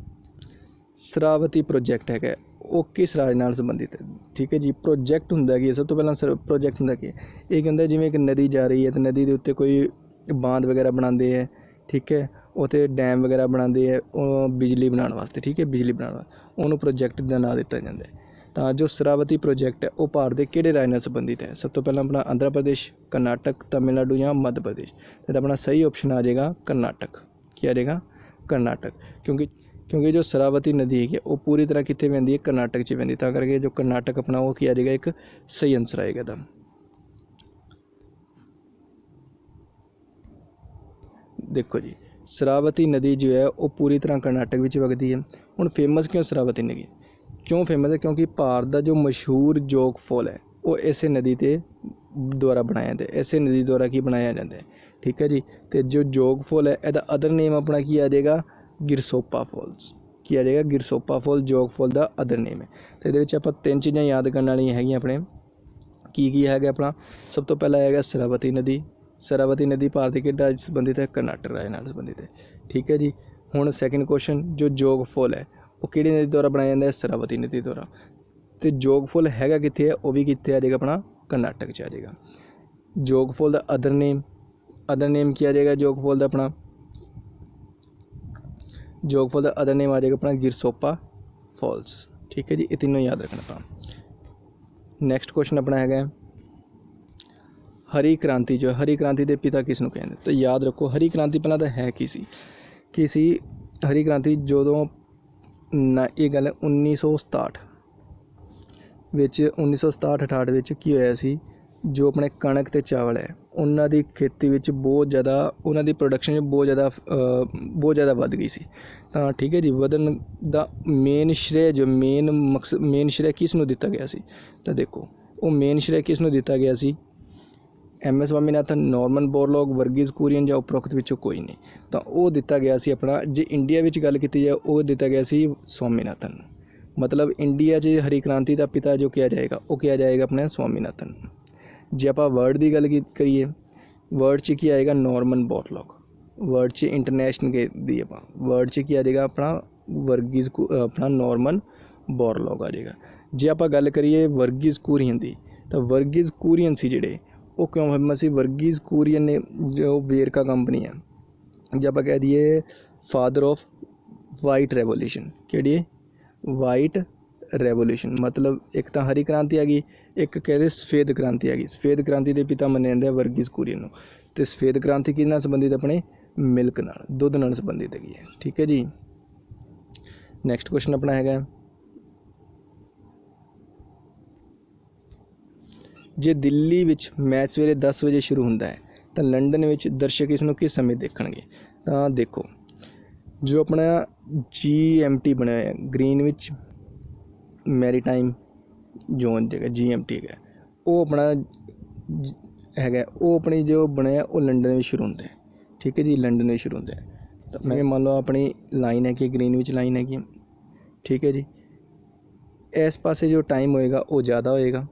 ਸ਼ਰਾਵਤੀ ਪ੍ਰੋਜੈਕਟ ਹੈਗਾ, ਉਹ ਕਿਸ ਰਾਜ ਨਾਲ ਸੰਬੰਧਿਤ ਹੈ। ਠੀਕ ਹੈ ਜੀ, ਪ੍ਰੋਜੈਕਟ ਹੁੰਦਾ ਕੀ ਹੈ, ਸਭ ਤੋਂ ਪਹਿਲਾਂ ਪ੍ਰੋਜੈਕਟ ਹੁੰਦਾ ਕੀ ਹੈ, ਇਹ ਕੀ ਹੁੰਦਾ ਜਿਵੇਂ ਇੱਕ ਨਦੀ ਜਾ ਰਹੀ ਹੈ ਅਤੇ ਨਦੀ ਦੇ ਉੱਤੇ ਕੋਈ ਬਾਂਧ ਵਗੈਰਾ ਬਣਾਉਂਦੇ ਹੈ। ਠੀਕ ਹੈ, ਉੱਥੇ ਡੈਮ ਵਗੈਰਾ ਬਣਾਉਂਦੇ ਹੈ ਉਹ ਬਿਜਲੀ ਬਣਾਉਣ ਵਾਸਤੇ, ਠੀਕ ਹੈ, ਬਿਜਲੀ ਬਣਾਉਣ ਵਾਸਤੇ, ਉਹਨੂੰ ਪ੍ਰੋਜੈਕਟ ਦਾ ਨਾਂ ਦਿੱਤਾ ਜਾਂਦਾ ਹੈ। ਤਾਂ ਜੋ ਸ਼ਰਾਵਤੀ ਪ੍ਰੋਜੈਕਟ ਹੈ ਉਹ ਭਾਰਤ ਦੇ ਕਿਹੜੇ ਰਾਜ ਨਾਲ ਸੰਬੰਧਿਤ ਹੈ? ਸਭ ਤੋਂ ਪਹਿਲਾਂ ਆਪਣਾ ਆਂਧਰਾ ਪ੍ਰਦੇਸ਼, ਕਰਨਾਟਕ, ਤਮਿਲਨਾਡੂ ਜਾਂ ਮੱਧ ਪ੍ਰਦੇਸ਼। ਤੇ ਆਪਣਾ ਸਹੀ ਆਪਸ਼ਨ ਆ ਜਾਏਗਾ ਕਰਨਾਟਕ। ਕੀ ਆ ਜਾਏਗਾ? ਕਰਨਾਟਕ। ਕਿਉਂਕਿ ਜੋ ਸ਼ਰਾਵਤੀ ਨਦੀ ਹੈਗੀ ਉਹ ਪੂਰੀ ਤਰ੍ਹਾਂ ਕਿੱਥੇ ਪੈਂਦੀ ਹੈ? ਕਰਨਾਟਕ 'ਚ ਪੈਂਦੀ, ਤਾਂ ਕਰਕੇ ਜੋ ਕਰਨਾਟਕ ਆਪਣਾ ਉਹ ਕੀ ਆ ਜਾਏਗਾ? ਇੱਕ ਸਹੀ ਆਨਸਰ ਆਏਗਾ ਇਹਦਾ। ਦੇਖੋ ਜੀ, ਸ਼ਰਾਵਤੀ ਨਦੀ ਜੋ ਹੈ ਉਹ ਪੂਰੀ ਤਰ੍ਹਾਂ ਕਰਨਾਟਕ ਵਿੱਚ ਵਗਦੀ ਹੈ। ਹੁਣ ਫੇਮਸ ਕਿਉਂ ਸ਼ਰਾਵਤੀ ਨਦੀ? ਕਿਉਂ ਫੇਮਸ ਹੈ? ਕਿਉਂਕਿ ਭਾਰਤ ਦਾ ਜੋ ਮਸ਼ਹੂਰ ਜੋਗ ਫਾਲ ਹੈ ਉਹ ਇਸੇ ਨਦੀ ਤੇ ਦੁਆਰਾ ਬਣਾਇਆ ਜਾਂਦਾ ਹੈ, ਇਸੇ ਨਦੀ ਦੁਆਰਾ ਕੀ ਬਣਾਇਆ ਜਾਂਦਾ ਹੈ, ਠੀਕ ਹੈ ਜੀ। ਤੇ ਜੋ ਜੋਗ ਫਾਲ ਹੈ ਇਹਦਾ ਅਦਰ ਨੇਮ ਆਪਣਾ ਕੀ ਆ ਜਾਏਗਾ? ਗਿਰਸੋਪਾ ਫਾਲਸ। ਕੀ ਆ ਜਾਏਗਾ? ਗਿਰਸੋਪਾ ਫਾਲ ਜੋਗ ਫਾਲ ਦਾ ਅਦਰ ਨੇਮ ਹੈ। ਤੇ ਇਹਦੇ ਵਿੱਚ ਆਪਾਂ 3 ਚੀਜ਼ਾਂ ਯਾਦ ਕਰਨ ਵਾਲੀਆਂ ਹੈਗੀਆਂ ਆਪਣੇ। ਕੀ ਹੈਗਾ ਆਪਣਾ? ਸਭ ਤੋਂ ਪਹਿਲਾਂ ਹੈਗਾ ਸ਼ਰਾਵਤੀ ਨਦੀ। ਸ਼ਰਾਵਤੀ ਨਦੀ ਭਾਰਤ ਦੇ ਕਿਹੜੇ ਰਾਜ ਨਾਲ ਸੰਬੰਧਿਤ ਹੈ? ਕਰਨਾਟਕ ਰਾਜ ਨਾਲ ਸੰਬੰਧਿਤ ਹੈ, ਠੀਕ ਹੈ ਜੀ। ਹੁਣ ਸੈਕਿੰਡ ਕੁਐਸਚਨ, ਜੋ ਜੋਗ ਫਾਲ ਹੈ ਉਹ ਕਿਹੜੀ ਨਦੀ ਦੁਆਰਾ ਬਣਾਇਆ ਜਾਂਦਾ ਹੈ? ਸ਼ਰਾਵਤੀ ਨਦੀ ਦੁਆਰਾ। ਤੇ ਜੋਗ ਫਾਲ ਹੈਗਾ ਕਿੱਥੇ ਹੈ? ਉਹ ਵੀ ਕਿੱਥੇ ਆ ਜਾਏਗਾ? ਆਪਣਾ ਕਰਨਾਟਕ 'ਚ ਆ ਜਾਏਗਾ। ਜੋਗ ਫਾਲ ਦਾ ਅਦਰ ਨੇਮ ਕੀ ਆ ਜਾਏਗਾ? ਜੋਗ ਫਾਲ ਦਾ ਆਪਣਾ ਜੋਗ ਫਾਲ ਦਾ ਅਦਰ ਨੇਮ ਆ ਜਾਏਗਾ ਆਪਣਾ ਗਿਰਸੋਪਾ ਫਾਲਸ, ਠੀਕ ਹੈ ਜੀ। ਇਹ ਤਿੰਨੋਂ ਯਾਦ ਰੱਖਣਾ ਆਪਾਂ। ਨੈਕਸਟ ਕੁਐਸਚਨ ਆਪਣਾ ਹੈਗਾ ਹਰੀ ਕ੍ਰਾਂਤੀ। ਜੋ ਹਰੀ ਕ੍ਰਾਂਤੀ ਦੇ ਪਿਤਾ ਕਿਸ ਨੂੰ ਕਹਿੰਦੇ? ਤਾਂ ਯਾਦ ਰੱਖੋ, ਹਰੀ ਕ੍ਰਾਂਤੀ ਪਹਿਲਾਂ ਤਾਂ ਹੈ ਕੀ ਸੀ ਹਰੀ ਕ੍ਰਾਂਤੀ? ਜਦੋਂ ਇਹ ਗੱਲ ਹੈ 1967 ਵਿੱਚ 1967-68 ਵਿੱਚ ਕੀ ਹੋਇਆ ਸੀ? ਜੋ ਆਪਣੇ ਕਣਕ ਅਤੇ ਚਾਵਲ ਹੈ ਉਹਨਾਂ ਦੀ ਖੇਤੀ ਵਿੱਚ ਬਹੁਤ ਜ਼ਿਆਦਾ, ਉਹਨਾਂ ਦੀ ਪ੍ਰੋਡਕਸ਼ਨ ਬਹੁਤ ਜ਼ਿਆਦਾ ਵੱਧ ਗਈ ਸੀ। ਤਾਂ ਠੀਕ ਹੈ ਜੀ, ਵਧਣ ਦਾ ਮੇਨ ਸ਼੍ਰੇਅ ਕਿਸ ਨੂੰ ਦਿੱਤਾ ਗਿਆ ਸੀ? ਤਾਂ ਦੇਖੋ, ਉਹ ਮੇਨ ਸ਼੍ਰੇਅ ਕਿਸ ਨੂੰ ਦਿੱਤਾ ਗਿਆ ਸੀ? MS Swaminathan, Norman Borlaug, Verghese Kurian ਜਾਂ ਉਪਰੋਕਤ ਵਿੱਚੋਂ ਕੋਈ ਨਹੀਂ। ਤਾਂ ਉਹ ਦਿੱਤਾ ਗਿਆ ਸੀ ਆਪਣਾ, ਜੇ ਇੰਡੀਆ ਵਿੱਚ ਗੱਲ ਕੀਤੀ ਜਾਏ ਉਹ ਦਿੱਤਾ ਗਿਆ ਸੀ ਸਵਾਮੀਨਾਥਨ। ਮਤਲਬ ਇੰਡੀਆ 'ਚ ਹਰੀ ਕ੍ਰਾਂਤੀ ਦਾ ਪਿਤਾ ਜੋ ਕਿਹਾ ਜਾਏਗਾ ਉਹ ਕਿਹਾ ਜਾਏਗਾ ਆਪਣਾ ਸਵਾਮੀਨਾਥਨ। ਜੇ ਆਪਾਂ ਵਰਡ ਦੀ ਗੱਲ ਕਰੀਏ, ਵਰਡ 'ਚ ਕੀ ਆਏਗਾ? Norman Borlaug. ਵਰਡ 'ਚ ਇੰਟਰਨੈਸ਼ਨਲ ਦੀ ਆਪਾਂ ਵਰਡ 'ਚ ਕੀ ਆ ਜਾਏਗਾ? ਆਪਣਾ ਨਾਰਮਨ ਬੋਰਲੌਗ ਆ ਜਾਏਗਾ। ਜੇ ਆਪਾਂ ਗੱਲ ਕਰੀਏ ਵਰਗੀਜ਼ ਕੁਰੀਅਨ ਦੀ, ਤਾਂ ਵਰਗੀਜ਼ ਕੁਰੀਅਨ ਸੀ ਜਿਹੜੇ, ਉਹ ਕਿਉਂ ਫੇਮਸ ਸੀ? ਵਰਗੀਜ਼ ਕੁਰੀਅਨ ਨੇ ਜੋ ਵੇਰਕਾ ਕੰਪਨੀ ਹੈ, ਜੇ ਆਪਾਂ ਕਹਿ ਦਈਏ ਫਾਦਰ ਆਫ ਵਾਈਟ ਰੈਵੋਲਿਊਸ਼ਨ, ਕਿਹੜੀ ਹੈ? White revolution. ਮਤਲਬ ਇੱਕ ਤਾਂ ਹਰੀ ਕ੍ਰਾਂਤੀ ਆ ਗਈ, ਇੱਕ ਕਹਿੰਦੇ ਸਫੇਦ ਕ੍ਰਾਂਤੀ ਆ ਗਈ। ਸਫੇਦ ਕ੍ਰਾਂਤੀ ਦੇ ਪਿਤਾ ਮੰਨੇ ਜਾਂਦੇ ਆ ਵਰਗੀਜ਼ ਕੁਰੀਅਨ ਨੂੰ। ਅਤੇ ਸਫੇਦ ਕ੍ਰਾਂਤੀ ਕਿਹਦੇ ਨਾਲ ਸੰਬੰਧਿਤ? ਆਪਣੇ ਮਿਲਕ ਨਾਲ, ਦੁੱਧ ਨਾਲ ਸੰਬੰਧਿਤ ਹੈਗੀ ਹੈ, ਠੀਕ ਹੈ ਜੀ। ਨੈਕਸਟ ਕੁਐਸਚਨ ਆਪਣਾ ਹੈਗਾ, ਜੇ ਦਿੱਲੀ ਵਿੱਚ ਮੈਚ ਸਵੇਰੇ 10 ਵਜੇ ਸ਼ੁਰੂ ਹੁੰਦਾ ਹੈ ਤਾਂ ਲੰਡਨ ਵਿੱਚ ਦਰਸ਼ਕ ਇਸ ਨੂੰ ਕਿਸ ਸਮੇਂ ਦੇਖਣਗੇ? ਤਾਂ ਦੇਖੋ, ਜੋ ਆਪਣਾ GMT ਬਣਿਆ ਹੋਇਆ, ਗ੍ਰੀਨਵਿਚ ਮੈਰੀਟਾਈਮ ਜ਼ੋਨ ਜਗ੍ਹਾ GMT ਹੈਗਾ, ਉਹ ਆਪਣਾ ਹੈਗਾ, ਉਹ ਆਪਣੀ ਜੋ ਬਣਿਆ ਉਹ ਲੰਡਨ ਵਿੱਚ ਸ਼ੁਰੂ ਹੁੰਦਾ ਹੈ, ਠੀਕ ਹੈ ਜੀ, ਲੰਡਨ ਵਿੱਚ ਸ਼ੁਰੂ ਹੁੰਦਾ ਹੈ। ਤਾਂ ਮੈਂ ਮੰਨ ਲਓ ਆਪਣੀ ਲਾਈਨ ਹੈ ਕਿ ਗ੍ਰੀਨਵਿਚ ਲਾਈਨ ਹੈਗੀ, ਠੀਕ ਹੈ ਜੀ। ਇਸ ਪਾਸੇ ਜੋ ਟਾਈਮ ਹੋਏਗਾ ਉਹ ਜ਼ਿਆਦਾ ਹੋਏਗਾ,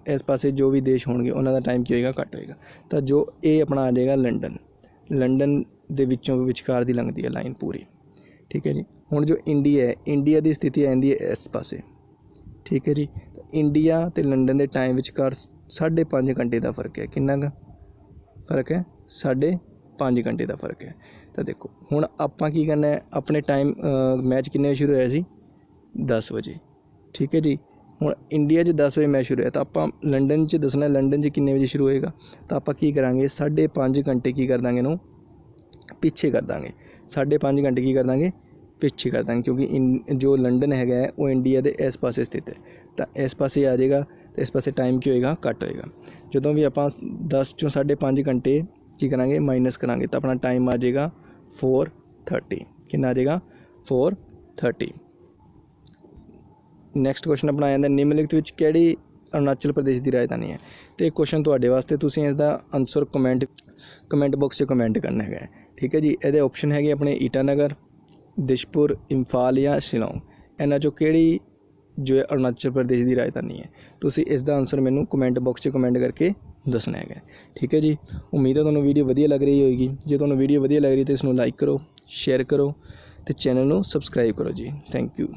ਇਸ ਪਾਸੇ ਜੋ ਵੀ ਦੇਸ਼ ਹੋਣਗੇ ਉਹਨਾਂ ਦਾ ਟਾਈਮ ਕੀ ਹੋਏਗਾ? ਘੱਟ ਹੋਏਗਾ। ਤਾਂ ਜੋ ਇਹ ਆਪਣਾ ਆ ਜਾਏਗਾ ਲੰਡਨ ਦੇ ਵਿੱਚੋਂ ਵਿਚਕਾਰ ਦੀ ਲੰਘਦੀ ਹੈ ਲਾਈਨ ਪੂਰੀ, ਠੀਕ ਹੈ ਜੀ। ਹੁਣ ਜੋ ਇੰਡੀਆ ਹੈ, ਇੰਡੀਆ ਦੀ ਸਥਿਤੀ ਆ ਜਾਂਦੀ ਹੈ ਇਸ ਪਾਸੇ, ਠੀਕ ਹੈ ਜੀ। ਇੰਡੀਆ ਅਤੇ ਲੰਡਨ ਦੇ ਟਾਈਮ ਵਿਚਕਾਰ 5.5 ਘੰਟੇ ਦਾ ਫਰਕ ਹੈ। ਕਿੰਨਾ ਕੁ ਫਰਕ ਹੈ? 5.5 ਘੰਟੇ ਦਾ ਫਰਕ ਹੈ। ਤਾਂ ਦੇਖੋ, ਹੁਣ ਆਪਾਂ ਕੀ ਕਰਨਾ ਹੈ, ਆਪਣੇ ਟਾਈਮ ਮੈਚ ਕਿੰਨੇ ਵਜੇ ਸ਼ੁਰੂ ਹੋਇਆ ਸੀ? 10 ਵਜੇ, ਠੀਕ ਹੈ ਜੀ। ਹੁਣ ਇੰਡੀਆ 'ਚ 10 ਵਜੇ ਮੈਚ ਸ਼ੁਰੂ ਹੋਇਆ, ਤਾਂ ਆਪਾਂ ਲੰਡਨ 'ਚ ਦੱਸਣਾ ਲੰਡਨ 'ਚ ਕਿੰਨੇ ਵਜੇ ਸ਼ੁਰੂ ਹੋਏਗਾ। ਤਾਂ ਆਪਾਂ ਕੀ ਕਰਾਂਗੇ? 5.5 ਘੰਟੇ ਕੀ ਕਰ ਦਾਂਗੇ ਇਹਨੂੰ? ਪਿੱਛੇ ਕਰ ਦਾਂਗੇ। 5.5 ਘੰਟੇ ਕੀ ਕਰ ਦਾਂਗੇ? ਪਿੱਛੇ ਕਰ ਦਾਂਗੇ, ਕਿਉਂਕਿ ਜੋ ਲੰਡਨ ਹੈਗਾ ਉਹ ਇੰਡੀਆ ਦੇ ਇਸ ਪਾਸੇ ਸਥਿਤ ਹੈ। ਤਾਂ ਇਸ ਪਾਸੇ ਆ ਜਾਏਗਾ, ਅਤੇ ਇਸ ਪਾਸੇ ਟਾਈਮ ਕੀ ਹੋਏਗਾ? ਘੱਟ ਹੋਏਗਾ। ਜਦੋਂ ਵੀ ਆਪਾਂ 10 ਚੋਂ 5.5 ਘੰਟੇ ਕੀ ਕਰਾਂਗੇ? ਮਾਈਨਸ ਕਰਾਂਗੇ, ਤਾਂ ਆਪਣਾ ਟਾਈਮ ਆ ਜਾਏਗਾ 4:30। ਕਿੰਨਾ ਆ ਜਾਏਗਾ? 4:30। ਨੈਕਸਟ ਕੁਐਸਚਨ ਆਪਣਾ ਆ ਜਾਂਦਾ, ਨਿਮਨਲਿਖਤ ਵਿੱਚ ਕਿਹੜੀ ਅਰੁਣਾਚਲ ਪ੍ਰਦੇਸ਼ ਦੀ ਰਾਜਧਾਨੀ ਹੈ? ਅਤੇ ਕੁਐਸਚਨ ਤੁਹਾਡੇ ਵਾਸਤੇ, ਤੁਸੀਂ ਇਸਦਾ ਆਨਸਰ ਕਮੈਂਟ ਬਾਕਸ 'ਚ ਕਮੈਂਟ ਕਰਨਾ ਹੈਗਾ, ਠੀਕ ਹੈ ਜੀ। ਇਹਦੇ ਆਪਸ਼ਨ ਹੈਗੇ ਆਪਣੇ ਈਟਾਨਗਰ, ਦਿਸ਼ਪੁਰ, ਇੰਫਾਲ ਜਾਂ ਸ਼ਿਲੌਂਗ। ਇਹਨਾਂ 'ਚੋਂ ਕਿਹੜੀ ਜੋ ਹੈ ਅਰੁਣਾਚਲ ਪ੍ਰਦੇਸ਼ ਦੀ ਰਾਜਧਾਨੀ ਹੈ? ਤੁਸੀਂ ਇਸ ਦਾ ਆਨਸਰ ਮੈਨੂੰ ਕਮੈਂਟ ਬਾਕਸ 'ਚ ਕਮੈਂਟ ਕਰਕੇ ਦੱਸਣਾ ਹੈਗਾ, ਠੀਕ ਹੈ ਜੀ। ਉਮੀਦ ਹੈ ਤੁਹਾਨੂੰ ਵੀਡੀਓ ਵਧੀਆ ਲੱਗ ਰਹੀ ਹੋਏਗੀ। ਜੇ ਤੁਹਾਨੂੰ ਵੀਡੀਓ ਵਧੀਆ ਲੱਗ ਰਹੀ ਤਾਂ ਇਸ ਨੂੰ ਲਾਈਕ ਕਰੋ, ਸ਼ੇਅਰ ਕਰੋ ਅਤੇ ਚੈਨਲ ਨੂੰ ਸਬਸਕ੍ਰਾਈਬ ਕਰੋ ਜੀ। Thank you.